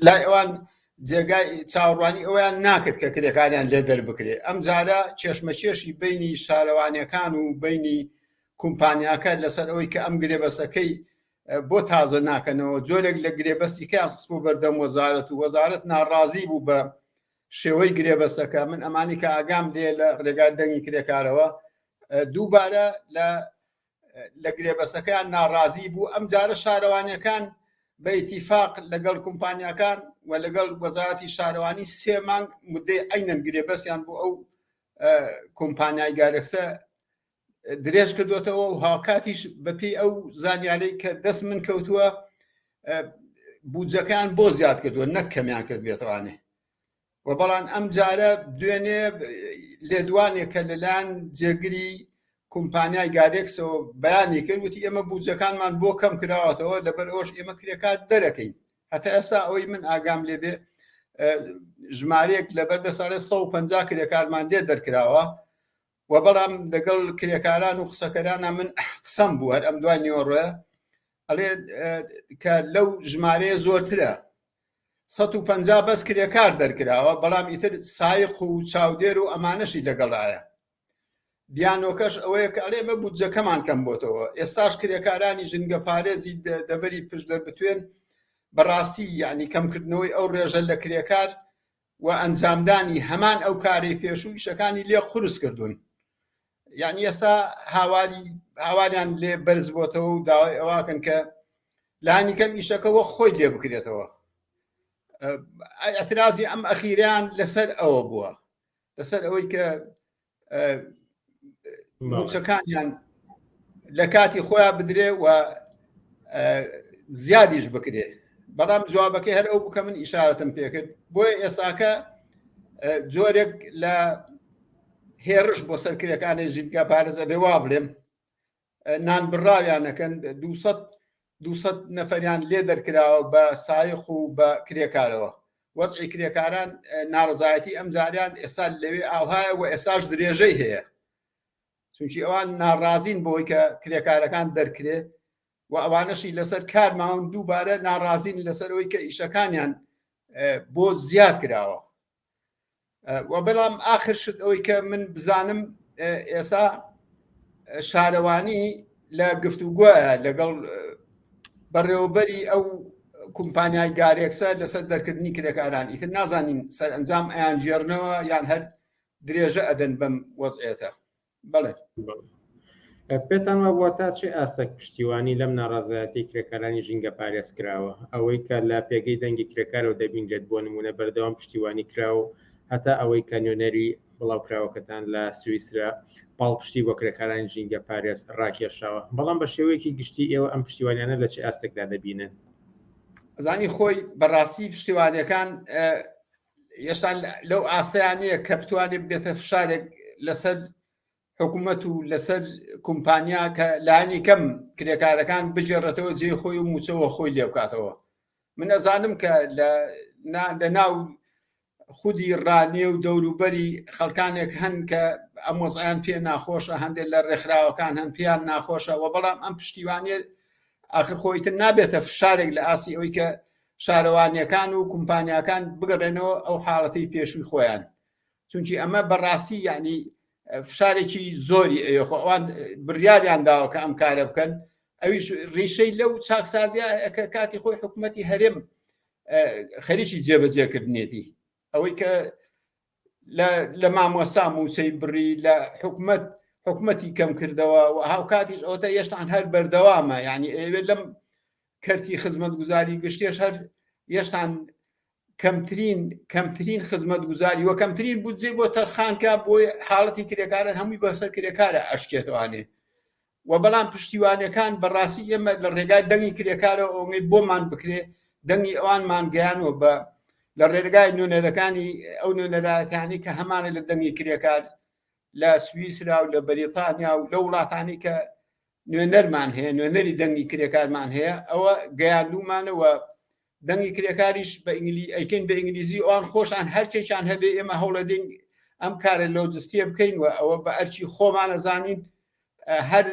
لای ئەوان جێگای چاوەڕوانی ئەویان ناکرد کە کرێکاریان لێ دەربکرێ. ئەم جارە چێشمەچێشی بینی شارەوانیەکان و بینی کومپانیاکە لەسەر ئەوەی کە ئەم گرێبەستەکەی بۆ تازە ناکەنەوە جۆرێک لە گرێبەستی کیان خستبوو بەردەم وەزارەت و وەزارەت ناڕازی بوو بە شێوەی گرێبەستەکە. من ئەمانی کە ئاگام لێ لە ڕێگای دەنگی کرێکارەوە دووبارە لە گرێبەستەکەیان ناڕازی بوو. ئەم جارە شارەوانیەکان بە ئیتیفاق لەگەڵ کومپانیاکان و لەگەڵ وەزارەتی شارەوانی 3 مانگ مدەی عینەن گرێبەستیان بۆ ئەو کۆمپانیای گارەکسە درێژ کردوێتەوە و هاوکاتیش بەپێی ئەو زانیارەی کە دەست من کەوتووە بودجەکان بۆ زیاد کردووە نەک کەمیان کرد بێتوانێ. و بەڵام ئەم جارە دوێنێ لێدوانێک کە لەلایەن جێگری کومپانیای گارێکسەوە بەیانی کرد وتی ئێمە بودجەکانمان بۆ کەم کراوەتەوە لەبەر ئەوش ئێمە کرێکار دەرەکەین. هەتا ئێستا ئەوەی من ئاگام لێبێ ژمارەیەک لەبەردە ساڵێ 150 کرێکارمان لێ دەرکراوە و بەڵام لەگەڵ کرێکاران و قسەکەرانە من قسەم بوو هەر ئەم دوای نیوەڕۆیە ئەڵێ کە لەو ژمارەیە زۆرترە 150 بەس کرێکار دەرکراوە، بەڵام ئیتر سایق و چاودێر و ئەمانەشی لەگەڵایە. بیانۆکەش ئەوەیە کە ئەڵێ ئێمە بودجەکەمان کەم بۆتەوە. ئێستاش کرێکارانی ژینگە پارێزی دەبەری پشت دەربتوێن بەڕاستی یعنی کەمکردنەوەی ئەو ڕێژە لە کرێکار و ئەنجامدانی هەمان ئەو کارەی پێشوو ئیشەکانی لێ خورس کردوون. یعنی ئێستا هاواریان لێ بەرز بۆتەوە و داوای ئەواکەن کە لانی کەم ئیشەکەەوە خۆی لێ بکرێتەوە. ئەترازی ئەم ئەخیریان لەسەر ئەوە بووە، لەسەر ئەوەی کە موچەکانیان لە کاتی خۆیان بدرێ و زیادیش بکرێ. بەڵام جوابەکەی هەر ئەو بوو کە من ئیشارەتم پێکرد. بۆیە ئێساکە جۆرێک لە هێرش بۆ سەرکرێکانی ژینگە پارێزە بێ وا بڵێم نان بڕاویانەکەن 200 نەفەریان لێ دەرکراوە بە سایق و بە کرێکارەوە. وەزعی کرێکاران ناڕزایەتی ئەم جاریان ئێستا لەوێ ئاوهایە و ئێساش درێژەی هەیە، چونکی ئەوان ناڕازین بۆی کە کرێکارەکان دەرکرێ و ئەوانەشی لەسەر کارماون دووبارە ناڕازین لەسەرەوەی کە ئیشەکانیان بۆ زیاد کراوە. و بەڵام ئاخر شت ئەوەی کە من بزانم ئێستا شارەوانی لە گفتوگوۆیە لەگەڵ بەڕێوەبەری ئەو کۆمپانیای گارێکسە لەسەر دەرکردنی کرێکاران. ئیتر نازانین سەرئەنجام ئەیانژێڕنەوە یان هەر درێژە ئەدەن بەم وەزعێتە. بەڵێ پێتان وابووە تا چه ئاستەک پشتیوانی لەم ناڕازایەتی کرێکارانی ژینگە پارێز کراوە، ئەوەی کە لە پێگەی دەنگی کرێکارەوە دەبینرێت بۆ نمونە بەردەوام پشتیوانی کراوە هەتا ئەوەی کانیۆنەری بڵاوکراوەکەتان لە سویسرا پاڵپشتی بۆ کرێکارانی ژینگە پارێز ڕاکێشاوە. بەڵام بە شێوەیەکی گشتی ئێوە ئەم پشتیوانیانە لە چه ئاستێکدا دەبینن؟ ئەزانی خۆی بەڕاستی پشتیوانیەکان هێشتا لەو ئاسایانەیە کە بتوانێت بێتە فشارێک لەسەر حکوومەت و لەسەر کۆمپانیا کە لایانی کەم کرێکارەکان بجێڕێتەوە جێ خۆی و موچەوە خۆی لێ بکاتەوە. من ئەزانم کە لە ناو خودی ڕانێ و دەوروبەری خەڵکانێک هەن کە ئەم وەزعیان پێ ناخۆشە، هەندێک لە ڕێکخراوەکان هەن پێیان ناخۆشە و بەڵام ئەم پشتیوانیە ئاخر خۆیتر نابێتە فشارێک لە ئاسی ئەوەی کە شارەوانیەکان و کۆمپانیاکان بگەڕێنەوە ئەو حاڵەتی پێشووی خۆیان، چونکی ئەمە بەڕاستی یعنی فشارێکی زۆری ئەوان بڕیاریان داوە کە ئەم کارە بکەن. ئەویش ڕیشەی لەو چاکسازیە کە کاتی خۆی حکوومەتی هەرێم خەریکی جێبەجێکردنێتی، ئەوەی کە لە مامۆستا موسەی بڕی لە حکوومەتی کەم کردەوە و هاوکاتیش ئەوتە هێشتان هەر بەردەوامە. یعنی ئەوێت لەم کەرتی خزمەت گوزاری گشتێش هەر هێشتان کەمترین خزمەت گوزاری وە کەمترین بودجێ بۆ تەرخانکە بۆی حاڵەتی کرێکارن هەمووی بەسەر کرێکارە ئەشکێتوانێ. و بەڵام پشتیوانەکان بەڕاستی ئێمە لە ڕێگای دەنگی کرێکارە ئەوەی بۆمان بکرێ دەنگی ئەوانمان گەیانەوە بە لە ڕێگای نوێنەرەکانی ئەو نوێنەرایەتانی کە هەمانە لە دەنگی کرێکار لە سویسرا و لە بەریتانیا و لە وڵاتانی کە نوێنەرمان هەیە نوێنەری دەنگی کرێکارمان هەیە ئەوە گەیاندومانەوە دەنگی کرێکاریش بە ئەیکەین بە ئینگلیزی ئەوان خۆشان هەرچێکیان هەبێ ئێمە هەوڵەدەین ئەم کارە لۆجستیە بکەین و ئەوە بە ئەرچی خۆمانە زانین هەر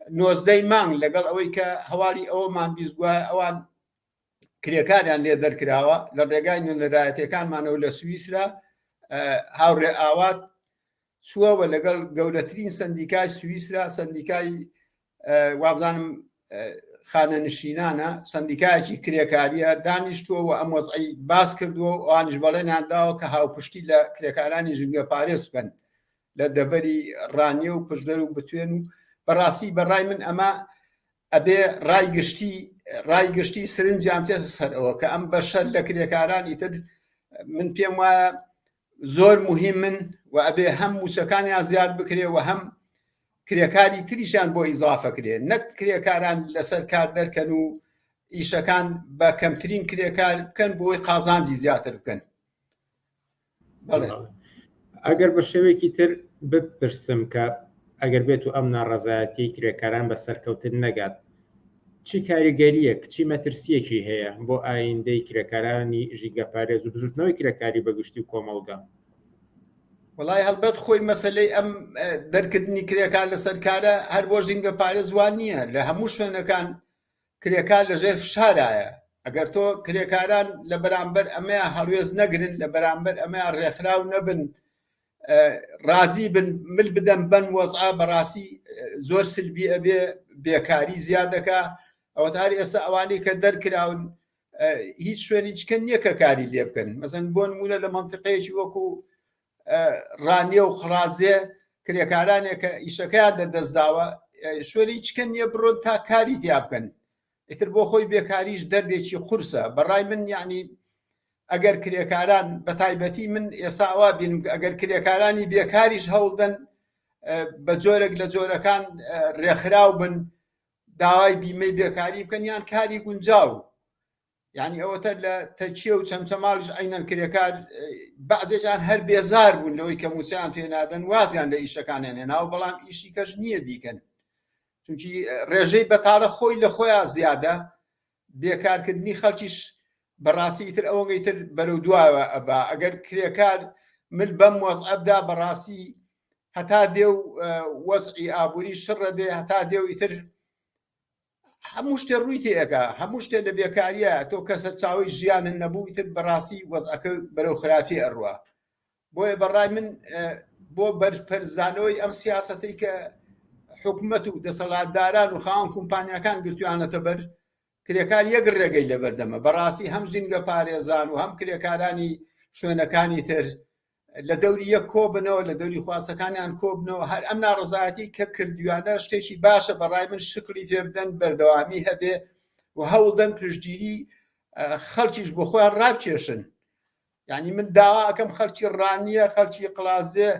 19 مانگ لەگەڵ ئەوەی کە هەواڵی ئەوەمان بیستگووە ئەوان کرێکاریان لێ دەرکراوە لە ڕێگای نوێنەرایەتەکانمانەوە لە سویسرا هاوڕێ ئاوات چووەوە لەگەڵ گەورەترین سندیکای سویسرا سندیکای وابزانم خانە نشینانە سندیکایەکی کرێکاریە دانیشتووە و ئەم وەزعی باس کردووە و ئەوانش بەڵێنیان داوە کە هاوپشتی لە کرێکارانی ژینگە پارێز بکەن لە دەڤەری ڕانیە و پشدەر و بتوێن و بەڕاستی بەڕای من ئەمە ئەبێ ڕایگشتی سرنجیان تێتە سەرەوە کە ئەم بەشە لە کرێکاران ئیتر من پێم وایە زۆر مهمن و ئەبێ هەم موچەکانیان زیاد بکرێ و هەم کرێکاری تریشان بۆ ئیزافە کرێ نەک کرێکاران لەسەر کار دەرکەن و ئیشەکان بە کەمترین کرێکار بکەن بۆی قازانجی زیاتر بکەن. بەڵێ ئەگەر بە شێوەیەکی تر بپرسم کە ئەگەر بێت و ئەم ناڕەزایەتی کرێکاران بە سەرکەوتن نەگات چی کاریگەریەک چی مەترسیەکی هەیە بۆ ئایندەی کرێکارانی ژینگە پارێز و بزوتنەوەی کرێکاری بەگشتی و کۆمەڵگا؟ وڵای هەڵبەت خۆی مەسەلەی ئەم دەرکردنی کرێکار لەسەر کارە هەر بۆ ژینگە پارێز وان نییە لە هەموو شوێنەکان کرێکار لەژێر فشارایە. ئەگەر تۆ کرێکاران لە بەرامبەر ئەمەیە هەڵوێز نەگرن لە بەرامبەر ئەمەیە ڕێکخراو نەبن رازی بن مل بدەن بەن وەزعا بەڕاستی زۆر سلبی ئەبێ بێکاری زیادەکە ئەوە تاری ئێستا ئەوانەی کە دەرکراون هیچ شوێنی چکە نییە کە کاری لێ بکەن. مەسەن بۆ نمونە لە مەنتیقەیەکی وەکو ڕانیە و خڕازێ کرێکارانێک کە ئیشەکەیان لەدەستداوە شوێنی چکە نییە بڕۆن تا کاری تیا بکەن. ئیتر بۆ خۆی بێکاریش دەردێکی قورسە. بەڕای من یعنی ئەگەر کرێکاران بە تایبەتی من ئێستا ئەوە بینم ئەگەر کرێکارانی بێکاریش هەوڵدەن بە جۆرێک لە جۆرەکان ڕێکخراو بن داوای بیمەی بێکاری بکەن یان کاری گونجاو یعنی ئەوەتە لە تەچیە و چەمچەماڵش عینەن کرێکار بەعزێکیان هەر بێزار بوون لەوەی کە موچیان پێنادەن وازیان لە ئیشەکانیان هێناوە بەڵام ئیشی کەش نییە بیکەن چونکی ڕێژەی بەتاڵە خۆی لە خۆیان زیادە بێکارکردنی خەڵکیش بەڕاستی تر ئەوەی تر بەرەو دوایەوە ئەبا ئەگەر کرێکار مل بەم وەزعەبدا بەڕاستی هەتا دێ و وەزعی ئابووری شڕە بێ هەتا دێ و ئیتر هەموو شتێ ڕووی تێەکە هەموو شتێ لە بێکاریە تۆ کەسەر چاوی ژیانن نەبوو تر بەڕاستی وەزعەکە بەرەو خراپی ئەڕوە بۆیە بەڕای من بۆ بەرپەرزانەوەی ئەم سیاسەتەی کە حکوومەت و دەسەڵاتداران و خاوەن کۆمپانیەکان گرتویانەتە بەر کرێکار یەک ڕێگەی لە بەردەمە بەڕاستی هەم ژینگە پارێزان و هەم کرێکارانی شوێنەکانی تر لە دەوری یەک کۆبنەوە لە دەوری خواسەکانیان کۆبنەوە هەر ئەم ناڕزایەتی کە کردویانە شتێکی باشە بەڕای من شکری پێ بدەن بەردەوامی هەبێ و هەوڵدەن پشتگیری خەڵکیش بۆ خۆیان ڕابکێشن یعنی من داوا ئەەکەم خەڵکی ڕانیە خەڵکی قڵازێ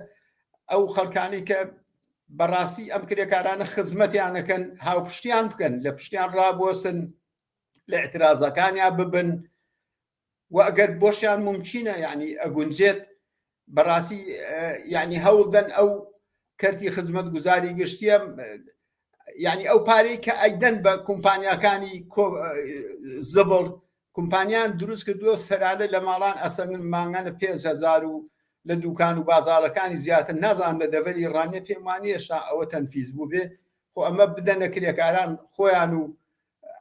ئەو خەڵکانی کە بەڕاستی ئەم کرێکارانە خزمەتیانەکەن هاوپشتیان بکەن لە پشتیان ڕابۆسن لە ئەترازەکانیان ببن و ئەگەر بۆشیان ممکنە یعنی ئەگونجێت بەڕاستی یعنی هەوڵدەن ئەو کەرتی خزمەت گوزاری گشتیە یعنی ئەو پارەی کە ئەیدەن بە کۆمپانیاکانی زبڵ کۆمپانیان دروست کردووە سەرانە لە ماڵان ئەسەنگن ماگانە 5,000 و لە دوکان و بازاڕەکانی زیاتر نازانم لە دەڤەری ڕانیە پێم وانە هێشتا ئەوە تەنفیز بوو بێ خۆ ئەمە بدەنە کرێکاران خۆیان و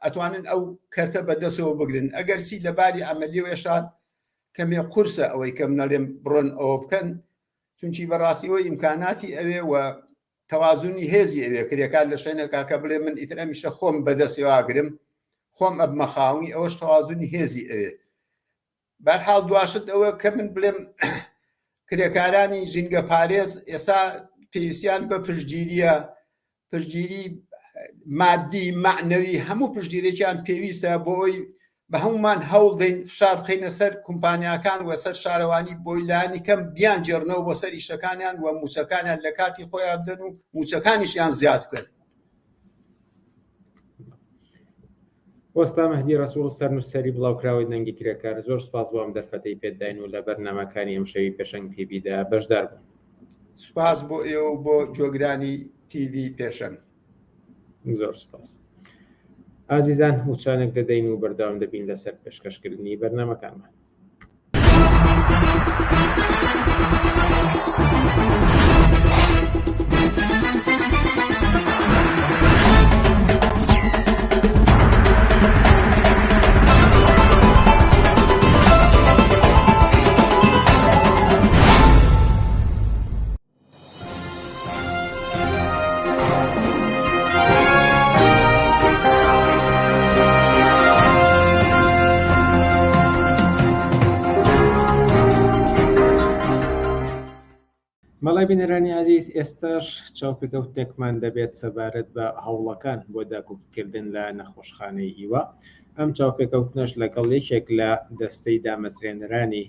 ئەتوانن ئەو کەرتە بەدەستەوە بگرن ئەگەر سی لەباری ئەمەلیەوە هێشتا کەمێ قورسە ئەوەی کەم نەڵێم بڕۆن ئەوە بکەن چونکی بەڕاستیەوەی ئیمکاناتی ئەوێ و تەوازونی هێزی ئەوێ کرێکار لە شوێنێکا کە بڵێ من ئیتر ئەمیشە خۆم بەدەستێواگرم خۆم ئەبمە خاوی ئەوەش تەوازونی هێزی ئەوێ بەرحاڵ دواشت ئەوە کە من بڵێم کرێکارانی ژینگە پارێز ئێستا پێویستیان بە پشتگیریە پشتگیری مادی معنەوی هەموو پشتگیرێکیان پێویستە بۆ ئەوی بە هەمومان هەوڵ دەین فشار بخەینە سەر کۆمپانیاکان و سەر شارەوانی بۆی لایانی کەم بیان جێڕنەوە بۆ سەر ئیشەکانیان و موچەکانیان لە کاتی خۆیان بدەن و موچەکانیشیان زیاد بکەن. وەستا مەهدی ڕەسوڵ سەرنووسەری بڵاوکراوەی دەنگی کرێکار زۆر سوپاس بۆ ئەم دەرفەتەی پێداین و لە بەرنامەکانی ئەم شەوی پێشەنگ تیڤیدا بەشدار بوون. سوپاس بۆ ئێوە بۆ جۆگرانی تیڤی پێشەنگ. زۆر سوپاس. ئازیزان وچانێک دەدەین و بەردەوام دەبین لەسەر پێشکەشکردنی بەرنامەکانمان. مەڵای بینەرانی عزیز ئێستاش چاوپێکەوتێکمان دەبێت سەبارەت بە هەوڵەکان بۆ داکۆکیکردن لە نەخۆشخانەی هیوا ئەم چاوپێکەوتنەش لەگەڵ یەکێک لە دەستەی دامەزرێنەرانی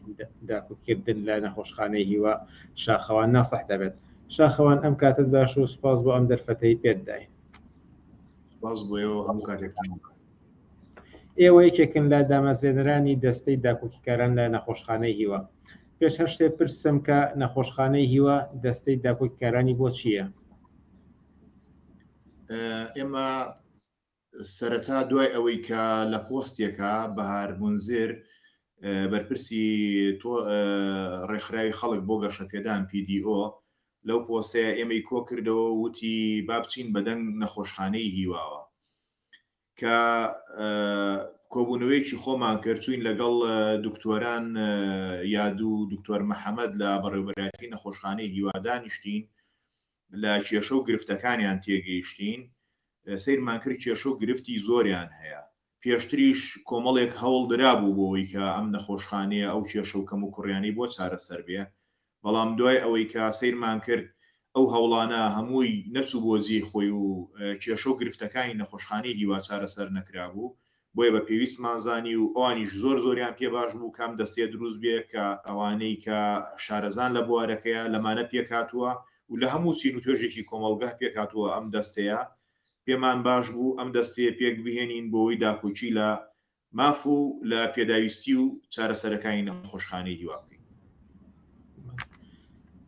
داکۆکیکردن لە نەخۆشخانەی هیوا شاخەوان ناسەح دەبێت. شاخەوان ئەم کاتت باش و سوپاس بۆ ئەم دەرفەتەی پێداین. سوپاس بۆ ئێوە هەموو کاتێکتان. ئێوە یەکێکن لە دامەزرێنەرانی دەستەی داکۆکیکاران لە نەخۆشخانەی هیوا. پێش هەر شتێ پرسم کە نەخۆشخانەی هیوا دەستەی داکۆکیکارانی بۆ چییە؟ ئێمە سەرەتا دوای ئەوەی کە لە پۆستێکە بەهار بونزێر بەرپرسی ڕێکخراوی خەڵک بۆ گەشەپێدان PDO لەو پۆستەیە ئێمەی کۆ کردەوە وتی با بچین بەدەنگ نەخۆشخانەی هیواوە کە کۆبوونەوەیکی خۆمان کردچوین لەگەڵ دکتۆران یاد و دکتۆر مەحەمەد لە بەڕێوەبەرایەتی نەخۆشخانەی هیوا دانیشتین لە کێشە و گرفتەکانیان تێگەیشتین سیرمان کرد کێشە و گرفتی زۆریان هەیە پێشتریش کۆمەڵێک هەوڵ درابوو بۆەوەی کە ئەم نەخۆشخانەیە ئەو کێشە و کەم و کوڕیانی بۆ چارەسەر بێ بەڵام دوای ئەوەی کە سیرمان کرد ئەو هەوڵانە هەمووی نەچوو بۆ جێی خۆی و کێشە و گرفتەکانی نەخۆشخانەی هیوا چارەسەر نەکرابوو بۆیە بە پێویستمانزانی و ئەوانیش زۆریان پێ باش بوو کام دەستێ دروست بێ کە ئەوانەی کە شارەزان لە بوارەکەیە لەمانە پێکاتووە و لە هەموو چین و توێژێکی کۆمەڵگە پێکاتووە ئەم دەستەیە پێمان باش بوو ئەم دەستەیە پێک بهێنین بۆەوەی داکۆچی لە ماف و لە پێداویستی و چارەسەرەکانی نەخۆشخانەی هیوا بکەین.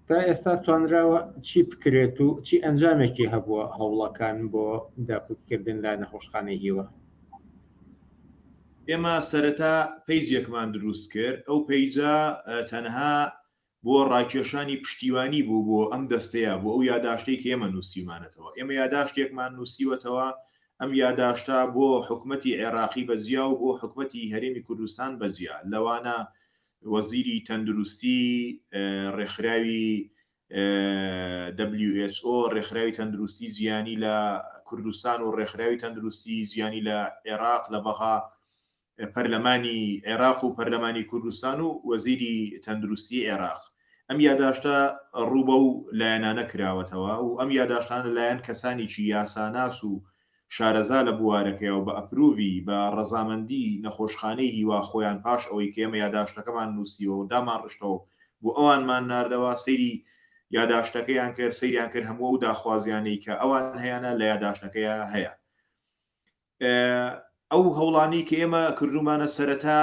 تا ئێستا توانراوە چی بکرێت و چی ئەنجامێکی هەبووە هەوڵەکان بۆ داکۆکیکردن لە نەخۆشخانەی هیوا؟ ئێمە سەرەتا پەیجێکمان دروست کرد ئەو پەیجە تەنها بۆ ڕاکێشانی پشتیوانی بوو بۆ ئەم دەستەیە بۆ ئەو یاداشتێک ئێمە نووسیمانەتەوە ئێمە یاداشتێکمان نووسیوەتەوە ئەم یاداشتا بۆ حکومەتی عێراقی بەجیا و بۆ حکومەتی هەرێمی کوردستان بەجیا لەوانە وەزیری تەندروستی ڕێکخراوی WHO ڕێکخراوی تەندروستی جیانی لە کوردستان و ڕێکخراوی تەندروستی جیانی لە عێراق لە بەغا پەرلەمانی عێراق و پەرلەمانی کوردستان و وەزیری تەندروستی عێراق ئەم یاداشتە ڕووبە و لایەنانە کراوەتەوە و ئەم یاداشتان لەلایەن کەسانێکی یاساناس و شارەزا لە بوارەکەی و بە ئەپرووی بە ڕەزامەندی نەخۆشخانەی هیوا خۆیان پاش ئەوەی کە ئێمە یاداشتەکەمان نووسیەوە و دامان ڕشتەوە بۆ ئەوانمان ناردەوە سەیری یاداشتەکەیان کرد سەیریان کرد هەموو و داخوازیانەی کە ئەوان هەیەە لە یاداشتەکەیە هەیە ئەو هەوڵانی کە ئێمە کردومانە سەرەتا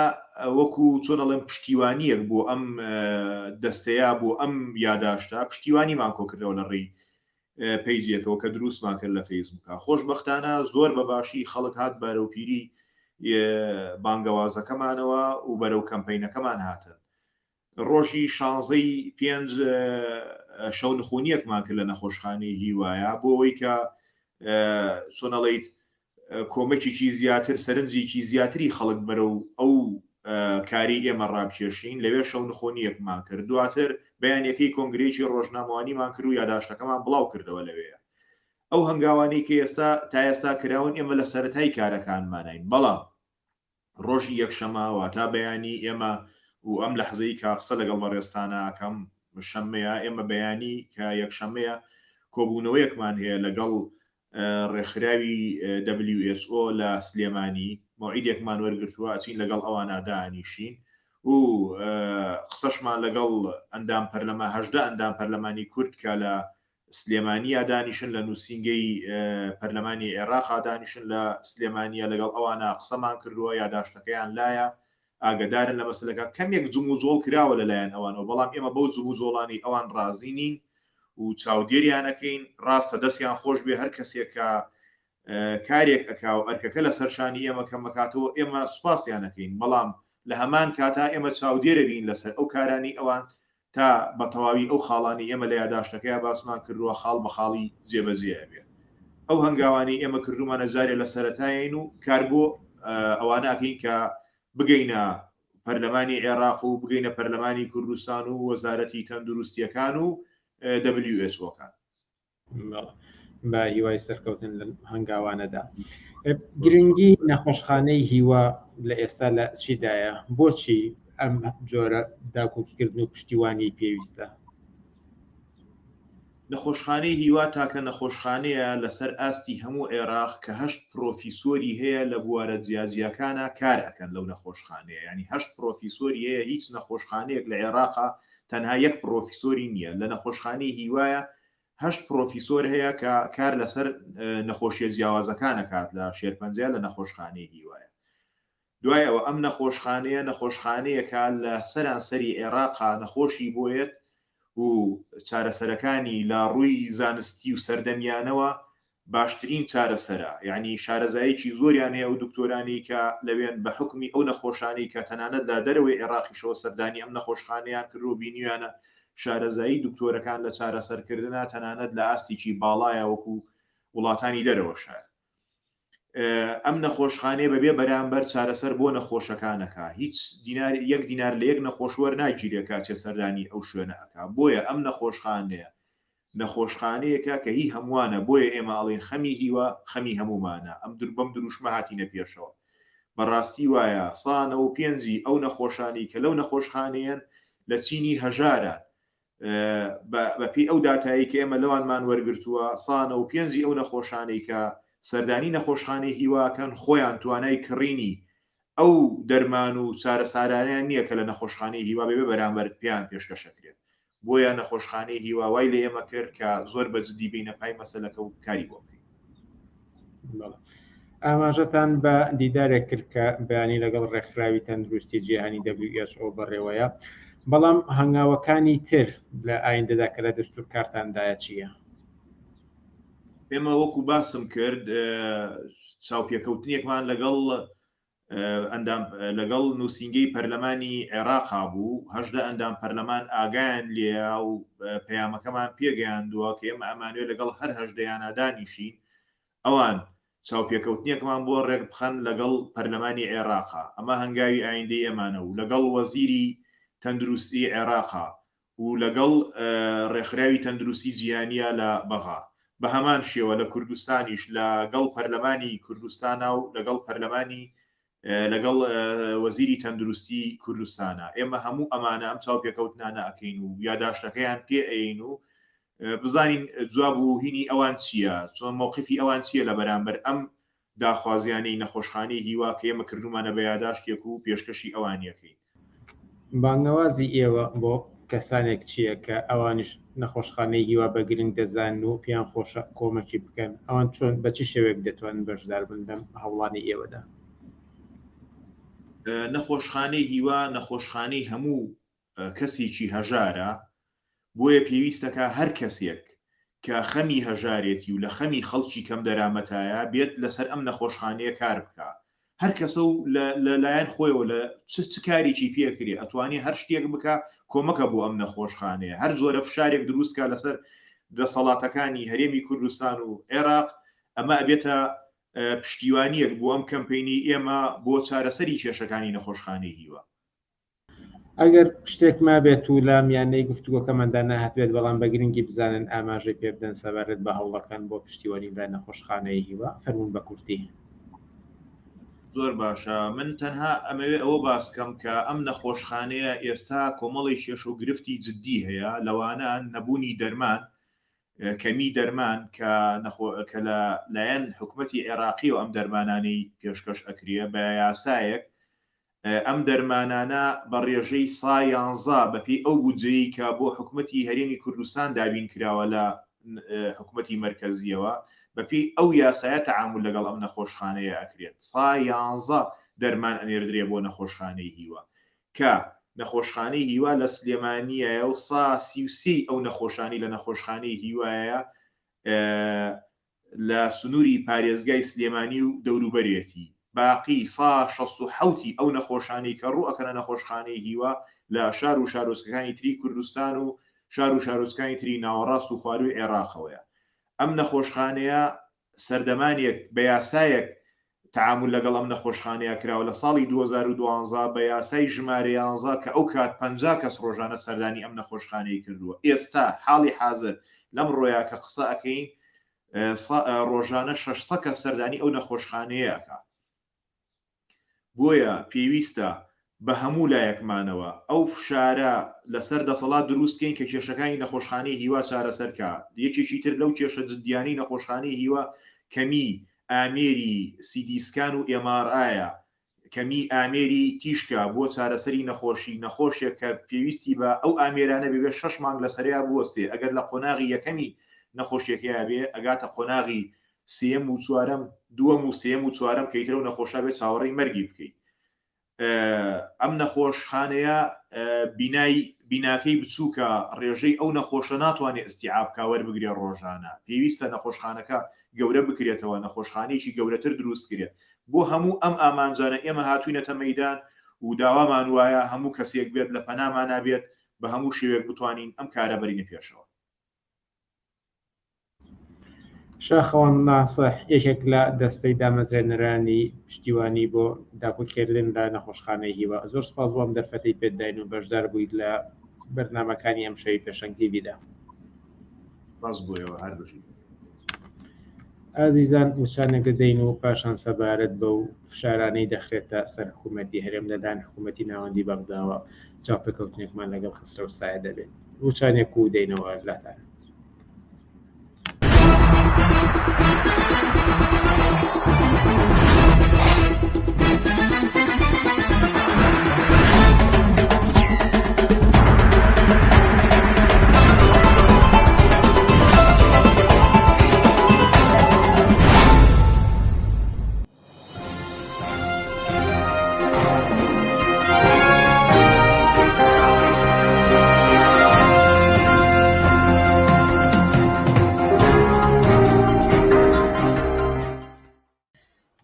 وەکو چۆنەڵێن پشتیوانیەک بۆ ئەم دەستەیە بۆ ئەم یاداشتا پشتیوانیمان کۆکردەوە لە ڕێی پیجێکەوە کە دروستمان کرد لە فەیسبووکە خۆشبەختانە زۆر بەباشی خەڵک هات بەرەوپیری بانگەوازەکەمانەوە و بەرەو کەمپینەکەمان هاتن ڕۆژی 15 شەو نخونیەکمان کرد لە نەخۆشخانەی هیوایە بۆ ئەوەی کە چۆنەڵیت کۆمەکێکی زیاتر سەرنجێکی زیاتری خەڵک بەرەو ئەو کاری ئێمە ڕابکێشین لەوێ شەو نخۆنیەکمان کرد دواتر بەیانەکەی کۆنگرێکی ڕۆژنامەوانیمان کرد و یاداشتەکەمان بڵاو کردەوە لەوەیە ئەو هەنگاوانەی کە ئێستا تا ئێستا کراون ئێمە لە سەرەتای کارەکانمانین بەڵام ڕۆژی یەکشەماوە تا بەیانی ئێمە و ئەم لەحزەی کا قسە لەگەڵ بەڕێستانە ئەکەم شەمەیە ئێمە بەیانی کە یەکشەمەیە کۆبوونەوەیەکمان هەیە لەگەڵ ڕێکخراوی WHO لە سلێمانی مۆعیدێکمان وەرگرتووە ئەچین لەگەڵ ئەوانە دانیشین و قسەشمان لەگەڵ ئەندام پەرلەما هەژدە ئەندام پەرلەمانی کورد کە لە سلێمانیە دانیشن لە نووسینگەی پەرلەمانی عێراقا دانیشن لە سلێمانیە لەگەڵ ئەوانە قسەمان کردووە یاداشتەکەیان لایە ئاگدارن لە مەسلەکە کەمێک جوم و جۆڵ کراوە لەلایەن ئەوانەوە بەڵام ئێمە بەو جوم و جۆڵانی ئەوان ڕازی نین و چاودێریانەکەین ڕاستە دەستیان خۆش بێ هەر کەسێک کە کارێک ئەکا و ئەرکەکە لە سەرشانی ئێمە کەمەکاتەوە ئێمە سوپاسیانەکەین بەڵام لە هەمان کاتا ئێمە چاودێرە بین لەسەر ئەو کارانی ئەوان تا بە تەواوی ئەو خاڵانی ئێمە لە یاداشتەکەی باسمان کردووە خاڵ بە خاڵی جێبەجێ بێ ئەو هەنگاوانی ئێمە کردومانە جارێ لە سەرەتایین و کار بۆ ئەوانەکەین کە بگەینە پەرلەمانی عێراق و بگەینە پەرلەمانی کوردستان و وەزارەتی تەندروستیەکان و WHO-کان بە هیوای سەرکەوتن لە هەنگاوانەدا گرنگی نەخۆشخانەی هیوا لە ئێستا لە چیدایە بۆچی ئەم جۆرە داکۆکیکردن و پشتیوانی پێویستە نەخۆشخانەی هیوا تاکە نەخۆشخانەیە لەسەر ئاستی هەموو عێراق کە 8 پرۆفیسۆری هەیە لە بوارە جیاجیەکانە کار ئەکەن لەو نەخۆشخانەیە ینی 8 پرۆفیسۆری هەیە هیچ نەخۆشخانەیەک لە عێراقا تەنها یەک پرۆفیسۆری نییە لە نەخۆشخانەی هیوایە 8 پرۆفیسۆر هەیە کە کار لەسەر نەخۆشیە جیاوازەکانە کات لە شێرپەنجە لە نەخۆشخانەی هیوایە دوایەوە ئەم نەخۆشخانەیەکە لە سەرانسەری عێراقا نەخۆشی بۆیێت و چارەسەرەکانی لە ڕووی زانستی و سەردەمیانەوە باشترین چارەسەرە یعنی شارەزایەکی زۆریان هەیە و دکتۆرانی کە لەوێن بە حکمی ئەو نەخۆشانی کە تەنانەت لە دەرەوەی عێراقیشەوە سەردانی ئەم نەخۆشخانەیان کردو بینیوانە شارەزایی دکتۆرەکان لە چارەسەرکردنا تەنانەت لە ئاستێکی باڵایە وەکو وڵاتانی دەرەوەشە ئەم نەخۆشخانەیە بەبێ بەرامبەر چارەسەر بۆ نەخۆشەکانەکە هیچ یەک دینار لە یەک نەخۆشوەر ناگیرێکا چێ سەردانی ئەو شوێنە ئەکا بۆیە ئەم نەخۆشخانەیە نەخۆشخانەیەکە کە هی هەمووانە بۆیە ئێمە ئەڵێن خەمی هیوا خەمی هەمومانە ئەم بەم دروشمە هاتینە پێشەوە بەڕاستی وایە سانە و پێنجی ئەو نەخۆشانی کە لەو نەخۆشخانەیەن لە چینی هەژارە بەپی ئەو داتایی کە ئێمە لەوانمان وەرگرتووە سانە و پێنجی ئەو نەخۆشانەی کە سەردانی نەخۆشخانەی هیواکەن خۆیان توانای کڕینی ئەو دەرمان و چارەسارانیان نییە کە لە نەخۆشخانەی هیوا بێ بەرامبەر پێیان پێشکەشەکرێت بۆیە نەخۆشخانەی هیواوای لە ئێمە کرد کە زۆر بەجددی بینە پای مەسەلەکە و کاری بۆ بکەین ئاماژەتان بە دیدارێک کرد کە بەیانی لەگەڵ ڕێکخراوی تەندروستی جیهانی WHO بەڕێوەیە بەڵام هەنگاوەکانی تر لە ئایندەدا کە لە دەستور کارتاندایە چییە؟ ئێمە وەکو باسم کرد چاوپێکەوتنیەکمان لەگەڵ نووسینگەی پەرلەمانی عێراقا بوو هەژدە ئەندام پەرلەمان ئاگایان لێە و پەیامەکەمان پێگەیاندووە کە ئێمە ئەمانوێت لەگەڵ هەر هەژدەیانە دانیشین ئەوان چاوپێکەوتنیەکمان بۆ ڕێک بخەن لەگەڵ پەرلەمانی عێراقا ئەمە هەنگاوی ئایندەی ئەمانە و لەگەڵ وەزیری تەندروستی عێراقا و لەگەڵ ڕێکخراوی تەندروستی جیهانیە لە بەغا بە هەمان شێوە لە کوردستانیش لەگەڵ پەرلەمانی کوردستانە و لەگەڵ پەرلەمانی لەگەڵ وەزیری تەندروستی کوردستانە ئێمە هەموو ئەمانە ئەم چاوپێکەوتنانە ئەکەین و یاداشتەکەیان پێ ئەین و بزانین جواب و هینی ئەوان چییە چۆن مووقفی ئەوان چییە لە بەرامبەر ئەم داخوازیانەی نەخۆشخانەی هیوا کە ئێمە کردومانە بە یاداشتێک و پێشکەشی ئەوانیەکەین. بانگەوازی ئێوە بۆ کەسانێک چییە کە ئەوانش نەخۆشخانەی هیوا بە گرنگ دەزان و پێیان خۆشە کۆمەکی بکەن ئەوان چۆن بە چی شێوەیەک دەتوانن بەشدار بن لەم هەوڵانی ئێوەدا؟ نەخۆشخانەی هیوا نەخۆشخانەی هەموو کەسێکی هەژارە بۆیە پێویستەکە هەر کەسێک کە خەمی هەژارێتی و لە خەمی خەڵکی کەم دەرامەتایە بێت لەسەر ئەم نەخۆشخانەیە کار بکە هەر کەسە و لەلایەن خۆیەوە لە چ کارێکی پێکرێ ئەتوانێت هەر شتێک بکە کۆمەکە بۆ ئەم نەخۆشخانەیە هەر زۆرە فشارێک دروستکە لەسەر دەسەڵاتەکانی هەرێمی کوردستان و عێراق ئەمە ئەبێتە پشتیوانیەک بۆ ئەم کەمپینی ئێمە بۆ چارەسەری کێشەکانی نەخۆشخانەی هیوا. ئەگەر شتێک ما بێت و لە میانەی گفتوگۆکەمەدا نەهاتوێت بەڵام بە گرنگی بزانن ئاماژەی پێ بدەن سەبارەت بە هەوڵەکان بۆ پشتیوانی لە نەخۆشخانەی هیوا فەرموون بە کورتی. زۆر باشە من تەنها ئەمەوێ ئەوە باسکەم کە ئەم نەخۆشخانەیە ئێستا کۆمەڵی کێش و گرفتی جددی هەیە لەوانە نەبوونی دەرمان کەمی دەرمان کە لە لایەن حکوومەتی عێراقی و ئەم دەرمانانەی پێشکەش ئەکرێ بە یاسایەک ئەم دەرمانانە بە ڕێژەی سا 11 بەپێی ئەو بودجەیە کە بۆ حکوومەتی هەرێمی کوردستان دابین کراوە لە حکوومەتی مەرکەزیەوە بەپێی ئەو یاسایە تەعامل لەگەڵ ئەم نەخۆشخانەیە ئەکرێت سا 11 دەرمان ئەنێردرێ بۆ نەخۆشخانەی هیوا کە نەخۆشخانەی هیوا لە سلێمانیایە و سا 33 ئەو نەخۆشانی لە نەخۆشخانەی هیوایە لە سنووری پارێزگای سلێمانی و دەوروبەرێتی باقی سا 67 ئەو نەخۆشانی کە ڕوو ئەکەنە نەخۆشخانەی هیوا لە شار و شارۆچکەکانی تری کوردستان و شار و شارۆچکانی تری ناوەڕاست و خواروی عێراقەوەیە ئەم نەخۆشخانەیە سەردەمانێک بە یاسایەک تعامل لەگەڵ ئەم نەخۆشخانەیە کراوە لە ساڵی 2012 بە یاسای ژمارە 11 کە ئەو کات 50 کەس ڕۆژانە سەردانی ئەم نەخۆشخانەی کردووە ئێستا حاڵی حاضر لەم ڕۆیە کە قسە ئەەکەین ڕۆژانە 600 کەس سەردانی ئەو نەخۆشخانەیەکە بۆیە پێویستە بە هەموو لایەکمانەوە ئەو فشارە لەسەر دەسەڵات دروستکەین کە کێشەکانی نەخۆشخانەی هیوا چارەسەرکە یەکێکی تر لەو کێشە جددیانی نەخۆشخانەی هیوا کەمی ئامێری سیدیسکان و MRIە کەمی ئامێری تیشکە بۆ چارەسەری نەخۆشیێک کە پێویستی بە ئەو ئامێرانە بێ 6 مانگ لەسەریا بوەستێ ئەگەر لە قۆناغی یەکەمی نەخۆشیەکەیە بێ ئەگاتە قۆناغی سێم و چوارەم دووەم و سێم و چوارەم کەیترە و نەخۆشە بێت چاوەڕێی مەرگی بکەیت ئەم نەخۆشخانەیە بیناکەی بچووکە ڕێژەی ئەو نەخۆشە ناتوانێت ئستیعابکە وەربگرێ ڕۆژانە پێویستە نەخۆشخانەکە گەورە بکرێتەوە نەخۆشخانەیەکی گەورەتر دروست کرێت بۆ هەموو ئەم ئامانجانە ئێمە هاتوینەتە مەیدان و داوامان وایە هەموو کەسێک بێت لە پەنامان نابێت بە هەموو شێوێک بتوانین ئەم کارە بەرینە پێشەوە. شاخەوان ناسەح یەکێک لە دەستەی دامەزرێنەرانی پشتیوانی بۆ داپۆکردن لە نەخۆشخانەی هیوا زۆر سپاس بۆم دەرفەتەی پێداین و بەشدار بوویت لە بەرنامەکانی ئەم شەوی پێشەنگ تیڤیدا. باس بۆیەوە هەردووشی ئازیزان وشانێک دەدەین و پاشان سەبارەت بە و فشارانەی دەخرێتە سەر حکوومەتی هەرێم لەدان حکوومەتی ناوەندی بەغداوە چاوپێکەوتنێکمان لەگەڵ خسرە و سایە دەبێت وچانێک و دەینەوە لاتان.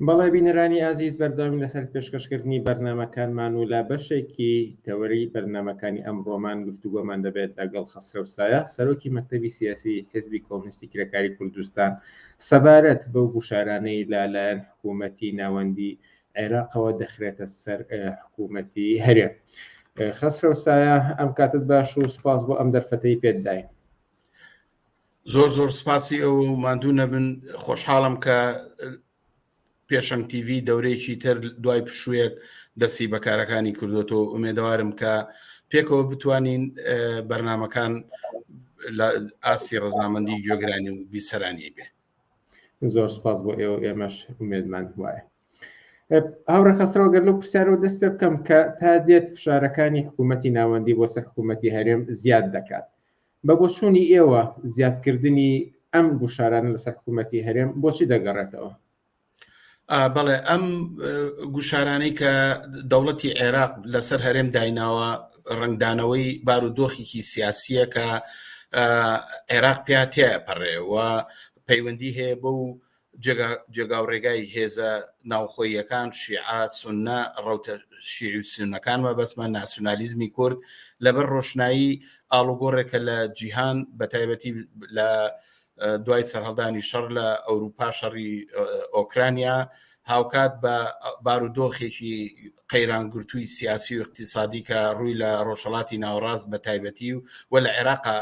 بەڵێ بینەرانی ئازیز بەردامی لەسەر پێشکەشکردنی بەرنمەکانمان و لە بەشێکی تەوەری بەرنمەکانی ئەمڕۆمان گفتوگۆمان دەبێت لەگەڵ خەسرە سایە سەرۆکی مەکتەبی سیاسی حزبی کۆمونیستی کرێکاری کوردستان سەبارەت بەو گوشارانەی لالایەن حکوومەتی ناوەندی عێراقەوە دەخرێتە سەر حکوومەتی هەرێم. خەسرە سایە ئەم کاتت باش و سوپاس بۆ ئەم دەرفەتەی پێداین. زۆر سپاسی ئەو ماندوو نەبن، خۆشحاڵم کە پێشەنگ تیڤ دەورەیەکی تر دوای پشوویەک دەستی بەکارەکانی کردوەوە. ئومێدەوارم کە پێکەوە بتوانین بەرنمەکان لە ئاسی ڕەزامەندی گوێگرانی و بیسەرانی بێ. زۆر سپاس بۆ ئێوە، ئێمەش ئومێدمان وایە. هاوڕە خەسرەوە گەر لەو پرسیارەوە دەست پێ بکەم کە تا دێت فشارەکانی حکوومەتی ناوەندی بۆ سەر حکوومەتی هەرێم زیاد دەکات. بە بۆچوونی ئێوە زیادکردنی ئەم گوشارانە لەسەر حکوومەتی هەرێم بۆچی دەگەڕێتەوە؟ بەڵێ ئەم گوشارانەی کە دەوڵەتی عێراق لەسەر هەرێم دایناوە ڕنگدانەوەی بارودۆخێکی سیاسیە کە عێراق پێیا تێپەڕێ و پەیوەندی هەیە بەو جێگاوڕێگای هێزە ناوخۆیەکان شیعە سونە ڕەوتە شیعی و سونەکانمە بەسمە ناسیۆنالیزمی کورد لەبەر ڕۆشنایی ئاڵوگۆڕێکە لە جیهان بەتایبەتی لە دوای سەرهەڵدانی شەڕ لە ئەوروپا شەڕی ئۆکرانیا هاوکات بە بارودۆخێکی قەیرانگرتووی سیاسی و اقتصادی کە ڕووی لە ڕۆژهەڵاتی ناوەڕاست بە تایبەتی و لە عێراقا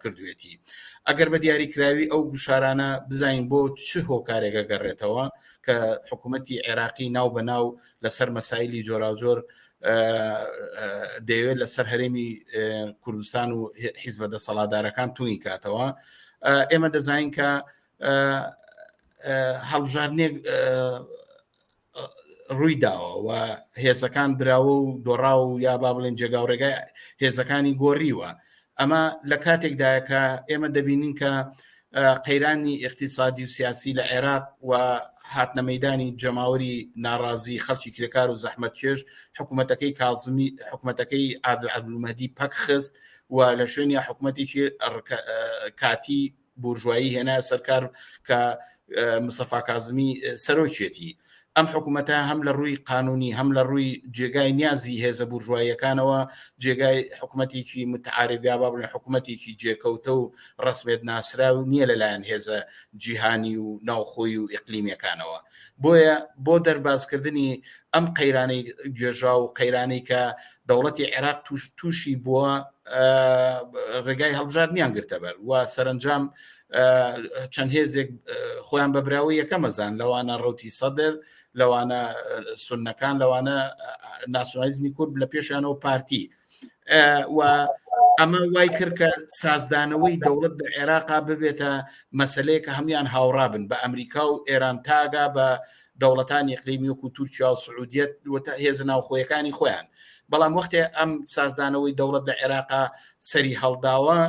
کردوێتی. ئەگەر بە دیاریکراوی ئەو گوشارانە بزانین بۆ چ هۆکارێکە گەڕێتەوە کە حکوومەتی عێراقی ناو بەناو لەسەر مەسایلی جۆراوجۆر دەیەوێت لەسەر هەرێمی کوردستان و حیزبە دەسەڵاتدارەکان توی کاتەوە. ئێمە دەزانین کە هەڵبژاردنێک ڕووی داوە و هێزەکان براوە و دۆڕاو و یا با بڵێن جێگاوڕێگای هێزەکانی گۆڕیوە. ئەمە لە کاتێکدایە کە ئێمە دەبینین کە قەیرانی اقتصادی و سیاسی لە عێراق و هاتنە مەیدانی جەماوەری ناڕازی خەڵکی کرێکار و زەحمەتکێش حکوومەتەکەی کاظمی حکوومەتەکەی عەبدولمەهدی پەک خست و لە شوێنی حکوومەتێکی کاتی بورژوایی هێنا سەرکار کە مستەفا کاظمی سەرۆکێتی. ئەم حکوومەتە هەم لە ڕووی قانونی هەم لە ڕووی جێگای نیازی هێزە بورژواییەکانەوە جێگای حکوومەتێکی متعارفیا با بڵێن حکوومەتێکی جێکەوتە و ڕسمێت ناسرا و نییە لەلایەن هێزە جیهانی و ناوخۆی و ئیقلیمیەکانەوە. بۆیە بۆ دەربازکردنی ئەم قەیرانەی گوێژا و قەیرانەی کە دەوڵەتی عێراق تووشی بووە ڕێگای هەڵبژاردنیان گرتە بەر و سەرنجام چەند هێزێک خۆیان بەبراوی یەکەمەزان لەوانە ڕەوتی سەدر لەوانە سونەکان لەوانە ناسیۆنالیزمی کورد لە پێشیانەوە پارتی و ئەمە وای کرد کە سازدانەوەی دەوڵەت بە عێراقا ببێتە مەسەلەیە کە هەمویان هاوڕابن بە ئەمریکا و ئێران تاگا بە دەوڵەتانی ئیقلیمی وەکو تورکیا و سعودیەت هێزە ناوخۆیەکانی خۆیان. بەڵام وەختێ ئەم سازدانەوەی دەوڵەت لە عێراقا سەری هەڵداوە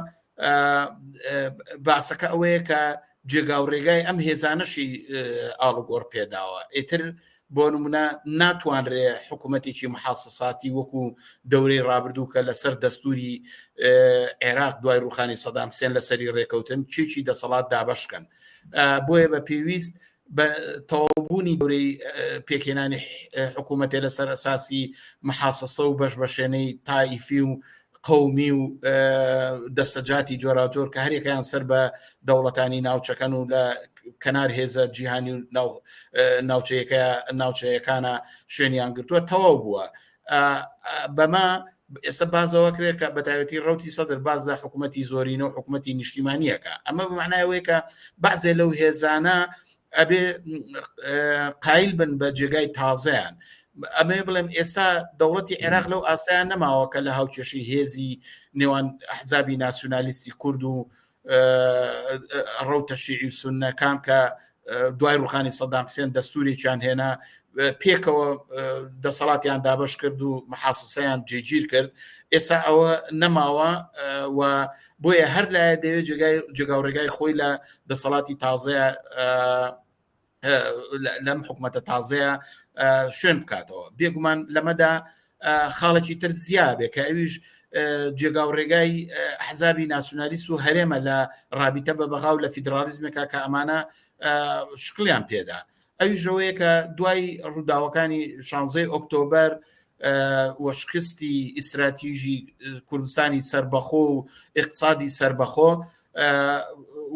باسەکە ئەوەیە کە جێگاوڕێگای ئەم هێزانەشی ئاڵوگۆڕ پێداوە. ئیتر بۆ نمونە ناتوانرێ حکوومەتێکی محاسەساتی وەکو دەورەی ڕابردوو کە لەسەر دەستوری عێراق دوای ڕوخانی سەدام حوسێن لەسەری ڕێکەوتن چێکی دەسەڵات دابەشکەن. بۆیە بە پێویست بە تەواوبوونی دەورەی پێکێنانی حکوومەتێ لەسەر ئەساسی محاسەسە و بەشبەشێنەی تایفی و قومی و دەستەجاتی جۆراجۆر کە هەرێکیان سەر بە دەوڵەتانی ناوچەکەن و لە کەنار هێزە جیهانی و ناوچەیەکانە شوێنیان گرتووە تەواو بووە. بەما ئێستا بازەوە کرێت کە بەتایبەتی ڕەوتی سەدر باز لە حکوومەتی زۆرینە و حکوومەتی نیشتیمانیەکە. ئەمە بمعنایەوەی کە بەعزێ لەو هێزانە ئەبێ قایل بن بە جێگای تازەیان. ئەمێ بڵێم ئێستا دەوڵەتی عێراق لەو ئاسایان نەماوە کە لە هاوکێشی هێزی نێوان ئەحزابی ناسیۆنالیستی کورد و ڕەوتە شیعی و سونەکان کە دوای ڕوخانی سەدام حوسێن دەستورێکیان هێنا پێکەوە دەسەڵاتیان دابەش کرد و محاسەسەیان جێگیر کرد. ئێستا ئەوە نەماوە و بۆیە هەر لایە دەوێت جێگاوڕێگای خۆی لە دەسەڵاتی تازەیە لەم حکوومەتە تازەیە شوێن بکاتەوە. بێگومان لەمەدا خاڵێکی تر زیابێ کە ئەویش جێگاوڕێگای ئەحزابی ناسیۆنالیست و هەرێمە لە ڕابیتە بە بەغاو لە فیدرالیزمێکە کە ئەمانە شکلیان پێدا. ئەویژەوەیە کە دوای ڕووداوەکانی 16 ئۆکتۆبەر وەشکستی ئیستراتیژی کوردستانی سربەخۆ و اقتصادی سربەخۆ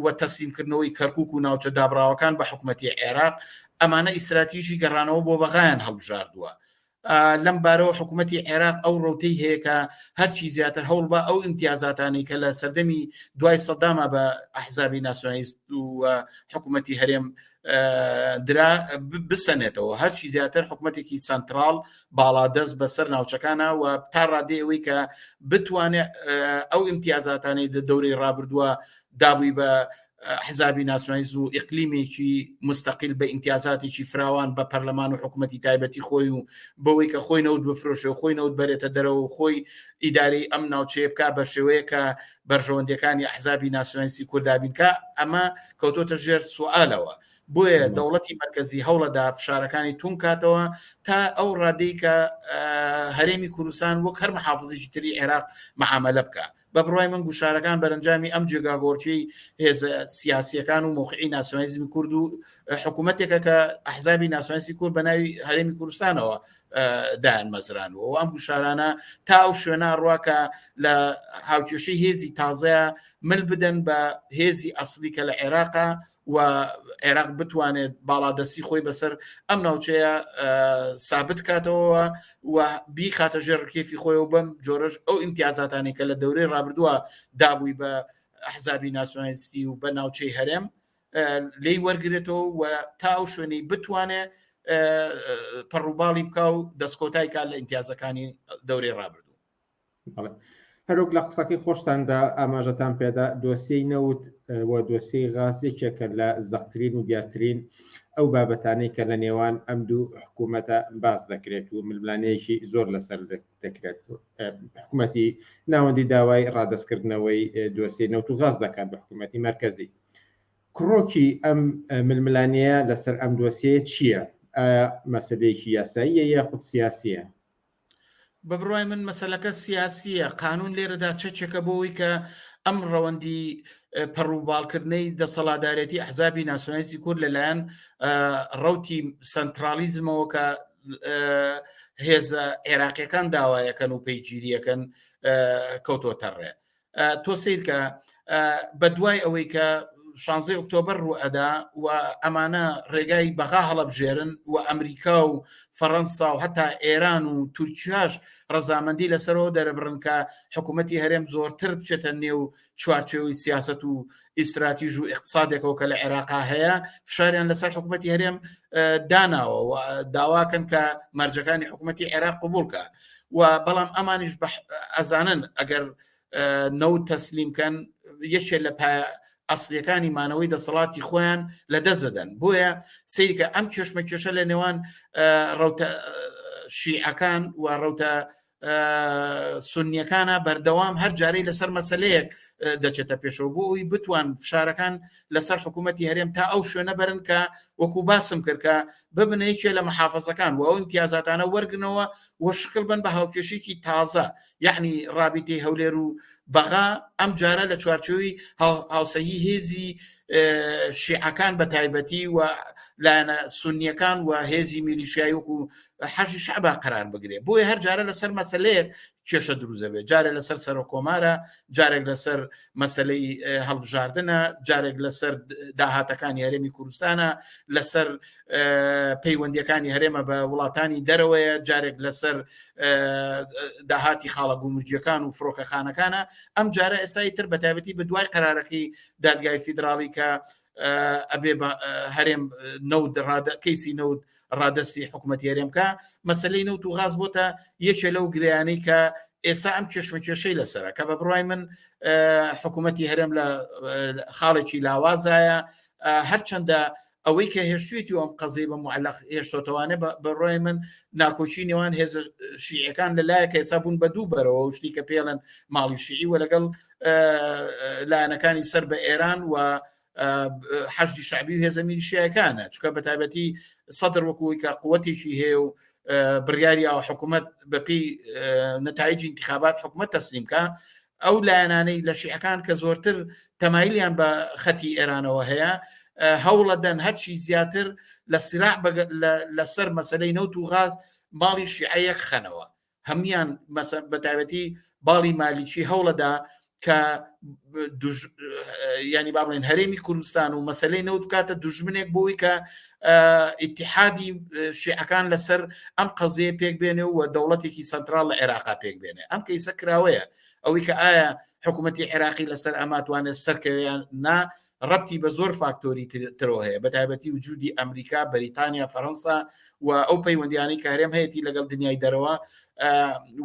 وە تەسلیمکردنەوەی کەرکووک و ناوچە دابراوەکان بە حکوومەتی عێراق ئەمانە ئیستراتیژی گەڕانەوە بۆ بەغایان هەڵبژاردووە. لەم بارەوە حکوومەتی عێراق ئەو ڕۆتەی هەیە کە هەرچی زیاتر هەوڵ بە ئەو ئیمتیازاتانی کە لە سەردەمی دوای سەدامە بە ئەحزابی ناسیۆنالیست و حکوومەتی هەرێم درا بسەنێتەوە، هەرچی زیاتر حکوومەتێکی سنترال باڵادەست بەسەر ناوچەکانە و تا ڕادەیەوەی کە بتوانێت ئەو ئیمتیازاتانی دەورەی ڕابردووە دابووی بە حزابی ناسیۆنالیست و ئیقلیمێکی مستەقیل بە ئیمتیازاتێکی فراوان بە پەرلەمان و حکوومەتی تایبەتی خۆی و بەوەی کە خۆی نەوت بفرۆشێ و خۆی نەوت بەرێتە دەرەوە و خۆی ئیدارەی ئەم ناوچەیە بکە بە شێوەیە کە بەرژەوەندەکانی ئەحزابی ناسیۆنالیستی کوردابینکە ئەمە کەوتۆتە ژێر سوالەوە. بۆیە دەوڵەتی مەرکەزی هەوڵەدا فشارەکانی تون کاتەوە تا ئەو ڕادەی کە هەرێمی کوردستان وەک هەر محافزێکی تری عێراق معاملە بکە. بە بڕای من گوشارەکان بەرەنجامی ئەم جێگاگۆڕچەی هێزە سیاسیەکان و مۆقعی ناسیۆنالیزمی کورد و حکوومەتێکە کە ئەحزابی ناسیۆنالیستی کورد بە ناوی هەرێمی کوردستانەوە دایان مەزرانەوە و ئەم گوشارانە تا ئەو شوێنە ڕواکە لە هاوکێشەی هێزی تازەیە مل بدەن بە هێزی ئەسلی کە لە عێراقا و عێراق بتوانێت باڵادەستی خۆی بەسەر ئەم ناوچەیە سابت کاتەوە و بیخاتە ژێر کێفی خۆی و بەم جۆرەش ئەو ئیمتیازاتانی کە لە دەورەی ڕابردووە دابووی بە ئەحزابی ناسیۆنالیستی و بە ناوچەی هەرێم لێی وەرگێتەوە و تا ئەو شوێنەی بتوانێت پەڕووباڵی بکە و دەستکۆتای کات لە ئیمتیازەکانی دەورەی ڕابردوو. هەروک لە قسەکەی خۆشتاندا ئاماژەتان پێدا دۆسیەی نەوت و دۆسیەی غازێکێکە لە زەخترین و دیارترین ئەو بابەتانەی کە لە نێوان ئەم دوو حکوومەتە باز دەکرێت و ململانەیەکی زۆر لەسەر دەکرێت. حکوومەتی ناوەندی داوای ڕادەستکردنەوەی دۆسیەی نەوت و غاز دەکات بە حکوومەتی مەرکەزی. کڕۆکی ئەم ململانەیە لەسەر ئەم دۆسیەیە چییە؟ مەسەلەیەکی یاساییە یاخود سیاسیە؟ بە بڕای من مەسەلەکە سیاسیە. قانون لێرەدا چەکێکە بۆەوەی کە ئەم ڕەوەندی پەڕووباڵکردنەی دەسەڵاتدارێتی ئەحزابی ناسیۆنالیستی کورد لەلایەن ڕەوتی سنترالیزمەوە کە هێزە عێراقیەکان داوایەکەن و پەیگیریەکەن کەوتۆتە ڕێ. تۆ سیرکە بە دوای ئەوەی کە 16 ئۆکتۆبەر ڕوئەدا و ئەمانە ڕێگای بەغا هەڵەبژێرن و ئەمریکا و فەڕەنسا و هەتا ئێران و تورکیاش ڕەزامەندی لەسەرەوە دەرەبڕن کە حکوومەتی هەرێم زۆرتر بچێتە نێو چوارچێوەی سیاست و ئیستراتیژ و اقتصادێکەوە کە لە عێراقا هەیە فشاریان لەسەر حکوومەتی هەرێم داناوە و داواکەن کە مەرجەکانی حکوومەتی عێراق قبولکە و بەڵام ئەمانیش ئەزانن ئەگەر نەوت تەسلیمکەن یەکێ لە ئەسلیەکانی مانەوەی دەسەڵاتی خۆیان لە دەزەدەن. بۆیە سیرکە ئەم کێشمەکێشە لە نێوان ڕەوتە شیعەکان و ڕەوتە سونیەکانە بەردەوام هەر جارەی لەسەر مەسەلەیەک دەچێتە پێشەوە بۆ ئەوی بتوان فشارەکان لەسەر حکوومەتی هەرێم تا ئەو شوێنە بەرن کە وەکو باسم کرد کە ببنەیەکێ لە محافەزەکان و ئەو امتیازاتانە وەرگنەوە و شکل بن بە هاوکێشێکی تازە، یعنی رابطەی هەولێر و بەغا ئەم جارە لە چوارچێوەی هاوسەیی هێزی شیعەکان بە تایبەتی و لایەنە سونیەکان و هێزی میلیشیایی وەکو حەشی شەعبا قرار بگرێ. بۆیە هەر جارە لەسەر مەسەلەیەک کێشە دروزە بێت، جارێک لەسەر سەرۆکۆمارە، جارێک لەسەر مەسەلەی هەڵبژاردنە، جارێک لەسەر داهاتەکانی هەرێمی کوردستانە، لەسەر پەیوەندیەکانی هەرێمە بە وڵاتانی دەرەوەیە، جارێک لەسەر داهاتی خاڵە گومرجیەکان و فڕۆکەخانەکانە. ئەم جارە ئێسایی تر بە تایبەتی بە دوای قەرارەکەی دادگای فیدراڵی کە ئەبێ هەرێم نەوت کەیسی نەوت ڕادستی حکوومەتی هەرێمکە مەسەلەی نەوت و غاز بۆتە یەکێ لەو گرەیانەی کە ئێستا ئەم کێشمەکێشەی لەسەرە کە بە بڕای من حکوومەتی هەرێم لە خاڵێکی لاوازایە هەرچەندە ئەوەی کە هێشتوێتی ئەم قەزەی بە معلق هێشتۆتەوانێ بەڕای من ناکۆچی نێوان هێزە شیعەکان لەلایەکە ئێستا بوون بە دوو بەرەوە و شتی کە پێڵەن ماڵی شیعی و لەگەڵ لایەنەکانی سەر بە ئێران و حەشدی شعبی و هێزە میلیشیاکانە، چکە بە تایبەتی سەدر وەکوی کە قووەتێکی هەیە و بڕیاری ئەو حکوومەت بەپێی نەتایجی انتخابات حکوومەت تەسلیمکە، ئەو لایەنانەی لە شیعەکان کە زۆرتر تەمایلیان بە خەتی ئێرانەوە هەیە هەوڵەدەن هەرچی زیاتر لە سلاح لەسەر مەسلەی نەوت و غاز ماڵی شیعەیەک خەنەوە هەمیان بەتابەتی باڵی مالیکی هەوڵەدا کە ینی با بڵێن هەرێمی کوردستان و مەسلەی نەوت کاتە دوژمنێک بۆی کە ئیتیحادی شیعەکان لەسەر ئەم قەزەیە پێک بێنێ و دەوڵەتێکی سنترال لە عێراقا پێک بێنێ ئەم کەیسە کراوەیە ئەوەی کە ئایا حکوومەتی عێراقی لەسەر ئەماتوانێت سەرکەویان نا ڕەبتی بە زۆر فاکتۆری ترەوە هەیە بەتایبەتی وجودی ئەمریکا بەریتانیا فەڕەنسا و ئەو پەیوەندیانەی کارێم هەیەی لەگەڵ دنیای دەرەوە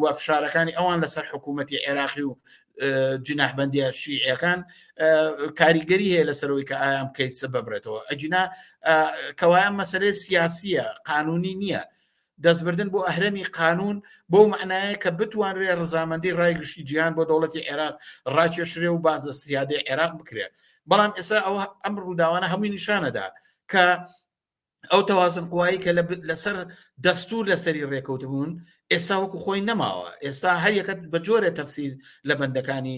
و فشارەکانی ئەوان لەسەر حکوومەتی عێراقی و جناحبەندیە شیعەکان کاریگەری هەیە لەسەرەوەی کە ئایام کەیسە ببرێتەوە ئەجینا کەوایە مەسەلەی سیاسیە قانونی نییە دەستبردن بۆ ئەهرەمی قانون بۆ معنایە کە بتوانرێ ڕزامەندی ڕایگشتی جیهان بۆ دەوڵەتی عێراق ڕاکێشرێ و باز لە سیادەی عێراق بکرێت بەڵام ئێستا ئەو ئەم ڕووداوانە هەمووی نیشانەدا کە ئەو تەوازن قوایی کە لەسەر دەستور لەسەری ڕێکەوتبوون ئێستا وەکو خۆی نەماوە ئێستا هەر یەکەت بە جۆرە تەفسیر لە بەندەکانی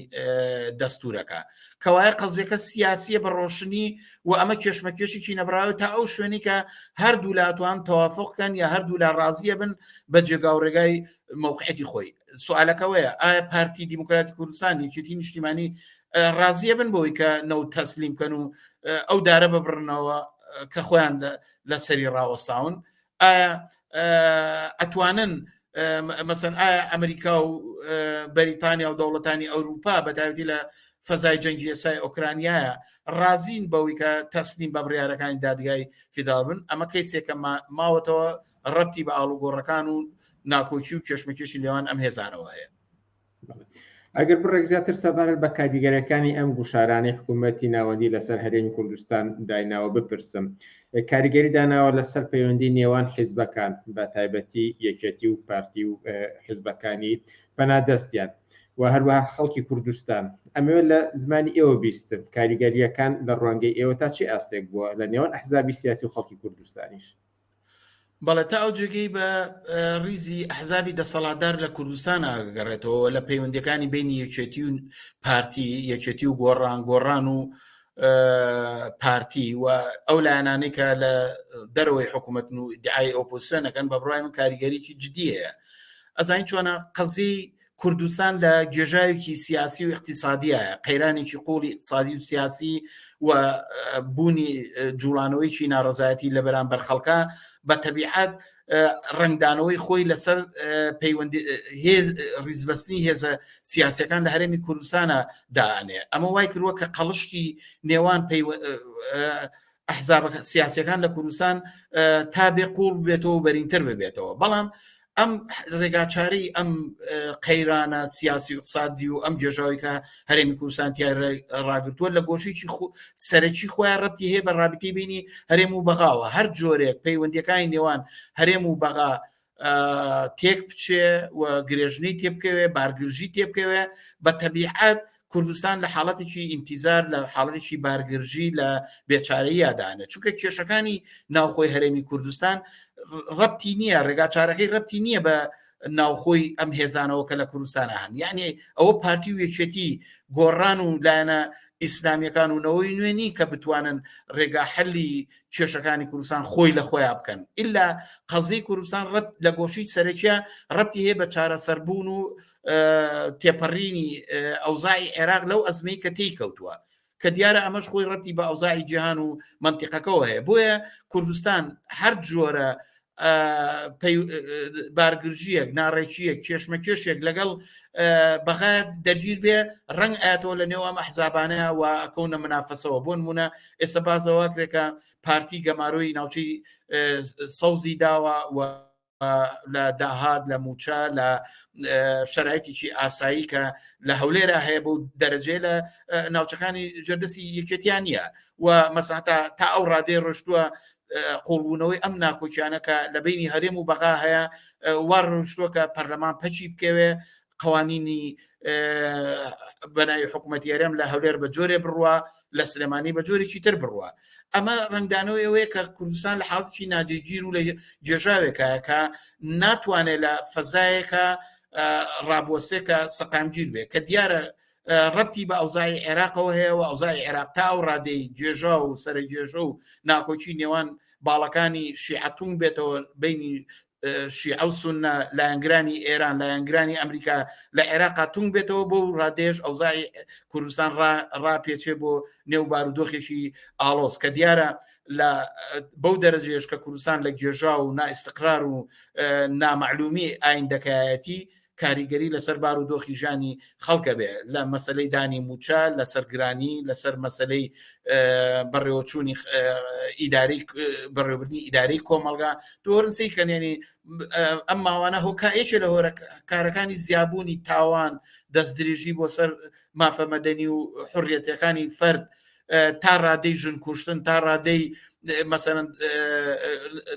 دەستورەکە کەوایە قەزیەکە سیاسیە بە ڕۆشنی و ئەمە کێشمەکێشێکی نەبراوە تا ئەو شوێنی کە هەردوو لاتوان تەوافقکەن یا هەردوو لا ڕازیە بن بە جێگاوڕێگای موقعەتی خۆی سوالەکەوەیە ئایا پارتی دیموکراتی کوردستان یەکێتی نیشتیمانی ڕازیە بن بۆی کە نەوت تەسلیم بکەن و ئەو دارە ببڕنەوە کە خۆیان لەسەری ڕاوەستاون ئایا ئەتوانن مەسەن ئایا ئەمریکا و بەریتانیا و دەوڵەتانی ئەوروپا بەتایبەتی لە فەزای جەنگی ئێسای ئۆکرانیایە ڕازین بەوەی کە تەسلیم بە بڕیارەکانی دادگای فیدال بن ئەمە کەیسێکە ماوەتەوە ڕەبتی بە ئاڵوگۆڕەکان و ناکۆچی و کێشمەکێشی لێوان ئەم هێزانەوە هەیە ئەگەر بڕێک زیاتر سەبارەت بە کاریگەرەکانی ئەم گوشارانی حکوومەتی ناوەندی لەسەر هەرێمی کوردستان دایناوە بپرسم کاریگەری داناوە لەسەر پەیوەندی نێوان حیزبەکان بە تایبەتی یەکێتی و پارتی و حیزبەکانی پەنادەستیان و هەروەها خەڵکی کوردستان ئەمەوێت لە زمانی ئێوە بیستن کاریگەریەکان لە ڕوانگەی ئێوە تا چی ئاستێک بووە لە نێوان ئەحزابی سیاسی و خەڵکی کوردستانیش بەڵێ تا ئەو جێگەی بە ریزی ئەحزابی دەسەڵاتدار لە کوردستان ئاگەڕێتەوە لە پەیوەندەکانی بینی یەکێتی و پارتی یەکێتی و گۆڕان و پارتی و ئەو لایەنانەی کە لە دەرەوەی حکوومەت و دیعای ئۆپۆزیسیۆنەکەن بە بڕای من کاریگەریی جدی هەیە ئەزانین چۆنە قەزی کوردستان لە گێژاوێکی سیاسی و اقتصادیە قەیرانێکی قوڵی اقتصادی و سیاسی و بوونی جوڵانەوەیکی ناڕەزایەتی لە بەرامبەر خەڵکە بە تەبیعەت ڕنگدانەوەی خۆی لەسەر پەیوەندی ڕیزبەستنی هێزە سیاسەکان لە هەرێمی کوردستانە دائانێ ئەمە وای کردووە کە قەڵشتی نێوان ئەحزاب سیاسەکان لە کوردستان تا بێ قوڵ بێتەوە و بەرینتر ببێتەوە بەڵام ئەم ڕێگاچاری ئەم قەیرانە سیاسی و اقتصادی و ئەم جێژاوی کە هەرێمی کوردستان ڕاگرتووە لە گۆشەیەکی سەرەکی خۆیان ڕەبتی هەیە بە ڕابطەی بینی هەرێم و بەغاوە هەر جۆرێک پەیوەندیەکانی نێوان هەرێم و بەغا تێک بچێ و گرێژنەی تێبکەوێ بارگرژی تێبکەوێ بە تەبیعەت کوردستان لە حاڵەتێکی ئیمتیزار لە حاڵەتێکی بارگرژی لە بێچارەیی یادانە چونکە کێشەکانی ناوخۆی هەرێمی کوردستان ڕەبتی نییە ڕێگاچارەکەی ڕەبتی نییە بە ناوخۆی ئەم هێزانەوە کە لە کوردستانە هەن یعنی ئەوە پارتی و یەکێتی گۆڕان و لایەنە ئیسلامیەکان و نەوەی نوێنی کە بتوانن ڕێگا حەلی کێشەکانی کوردستان خۆی لە خۆیان بکەن ئللا قەزەی کوردستان لە گۆشەی سەرەکیە ڕەبتی هەیە بە چارەسەربوون و تێپەڕینی ئەوزاعی عێراق لەو ئەزمەی کە تێی کەوتووە کە دیارە ئەمەش خۆی ڕەتی بە ئەوزاعی جیهان و منتیقەکەەوە هەیە بۆیە کوردستان هەر جۆرە بارگرژیەک ناڕێکیەک کێشمەکێشێک لەگەڵ بەغا دەرگیر بێ ڕنگ ئاەتەوە لە نێوە ئەحزابانەیە و ئەکەونە منافەسەوە بۆ نمونە ئێستا بازەوە کرێکە پارتی گەماروی ناوچەی سەوزی داوە و لە داهات لە موچە لە شەرایەتێکی ئاسایی کە لە هەولێرە هەیە بۆ دەرەجێ لە ناوچەکانی ژێردەسی یەکێتیان نیە و مەساتا تا ئەو ڕادەی ڕۆشتووە قوڵبوونەوەی ئەم ناکۆچیانەکە لە بینی هەرێم و بەغا هەیە وا ڕۆشتووە پەرلەمان پەچی بکەوێ قوانینی بەناوی حکوومەتی هەرێم لە هەولێر بە جۆرێ بڕوە لە سلێمانی بە جۆرێکی تر بڕوە ئەمە ڕنگدانەوەی ئەوەیە کە کوردستان لە حاڵەتێکی ناجێگیر و لە جێژاوێکە کە ناتوانێت لە فەزایەکە ڕابوەسێکە سەقامگیر بێ کە دیارە ڕەتی بە ئەوزای عێراقەوە هەیە و ئەوزای عێراق تا ئەو ڕادەی جێژە و سەر جێژە و ناکۆچی نێوان باڵەکانی شیعەتون بێتەوە بینی شیعە و سونە لایەنگرانی ئێران لایەنگرانی ئەمریکا لە عێراق تونگ بێتەوە بۆ ڕادێژ ئەوزای کوردستان ڕاپێچێ بۆ نێو بارودۆخێکی ئاڵۆز کە دیارە لە بەو دەرەجێش کە کوردستان لە گێژا و نائستقرار و نامەعلومی ئایندەکایەتی کاریگەری لەسەر بارودۆخی ژانی خەڵکە بێ لە مەسلەی دانی موچە لەسەر گرانی لەسەر مەسلەی بەڕێوەچوونی ئیداری بەڕێوەبردنی ئیداری کۆمەڵگا تۆرنسی کەنێنی ئەم ماوانە هۆکایەکێ لە هۆرە کارەکانی زیابوونی تاوان دەستدرێژی بۆ سەر مافەمەدەنی و حڕیەتەکانی فەرد تا ڕادەی ژن کوشتن تا ڕادەی مەسەرەن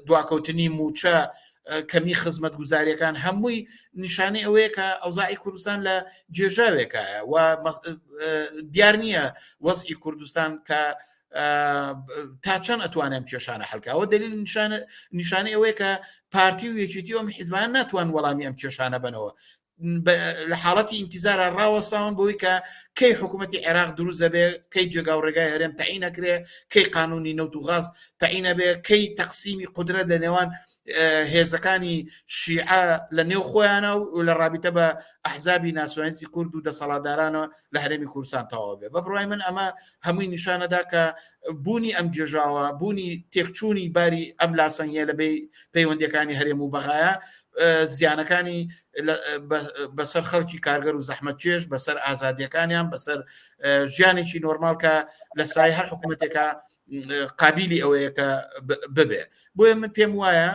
دواکەوتنی موچە کەمی خزمەت گوزاریەکان هەمووی نیشانەی ئەوەیە کە ئەوزاعی کوردستان لە جێژاوێکایە و دیار نییە وەزئی کوردستان کە تا چەند ئەتوانم کێشانە حەلکەوە دلیل نیشانەی ئەوەیە کە پارتی و یەکێتی ئەم حیزبان ناتوان وەڵامی ئەم کێشانە بنەوە لە حاڵەتی ئینتیزارە ڕاوەستاون بۆی کە کەی حکوومەتی عێراق دروست دەبێ کەی جێگا و ڕێگای هەرێم تەعین نەکرێ کەی قانونی نەوت و غاز تەعینە بێ کەی تەقسیمی قودرەت لە نێوان هێزەکانی شیعە لە نێو خۆیانە و لە ڕابطە بە ئەحزابی ناسیۆنالیستی کورد و دەسەڵاتدارانە لە هەرێمی کوردستان تەواو بێ بە بڕای من ئەمە هەمووی نیشانەدا کە بوونی ئەم جێژاوە بوونی تێکچوونی باری ئەم لاسەنگیە لە پەیوەندیەکانی هەرێم و بەغایە زیانەکانی بەسەر خەڵکی کارگەر و زەحمەت چێش بەسەر ئازادیەکانیان بەسەر ژیانێکی نۆرمال کە لە سای هەر حکوومەتێکە قابلی ئەوەیە کە ببێ بۆیە من پێم وایە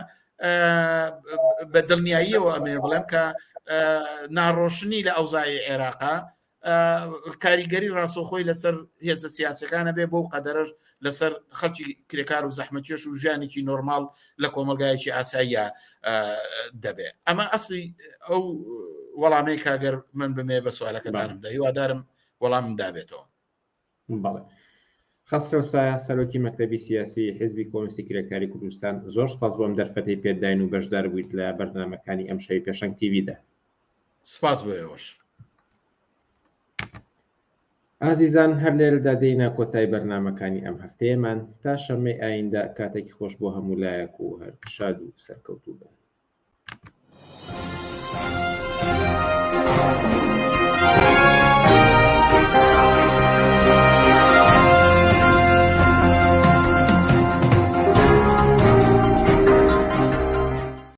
بە دڵنیاییەوە ئەمێ بڵێم کە ناڕۆشنی لە ئەوزای عێراقا کاریگەری ڕاستەوخۆی لەسەر هێزە سیاسەکانە بێ بۆ قەدەرەش لەسەر خەڵکی کرێکار و زەحمەتکێش و ژیانێکی نۆرمال لە کۆمەلگایەکی ئاساییە دەبێ ئەمە ئەسڵی ئەو وەڵامەی کاگەر من بمێ بە سوالەکەدانم دا هیوادارم وەڵامم دابێتەوە. بەڵێ خەسرە سایە سەرۆکی مەکتەبی سیاسی حیزبی کۆمونیستی کرێکاری کوردستان زۆر سپاس بۆم دەرفەتەی پێداین و بەشدار بوویت لە بەرنامەکانی ئەم شەوی پێشەنگ تیڤیدا. سپاس بۆیەوەش. ئازیزان هەر لێرەدا دێینە کۆتای بەرنامەکانی ئەم هەفتەیەمان تا شەمەی ئایندە کاتێکی خۆش بۆ هەموو لایەک و هەر شاد و سەرکەوتوو بن.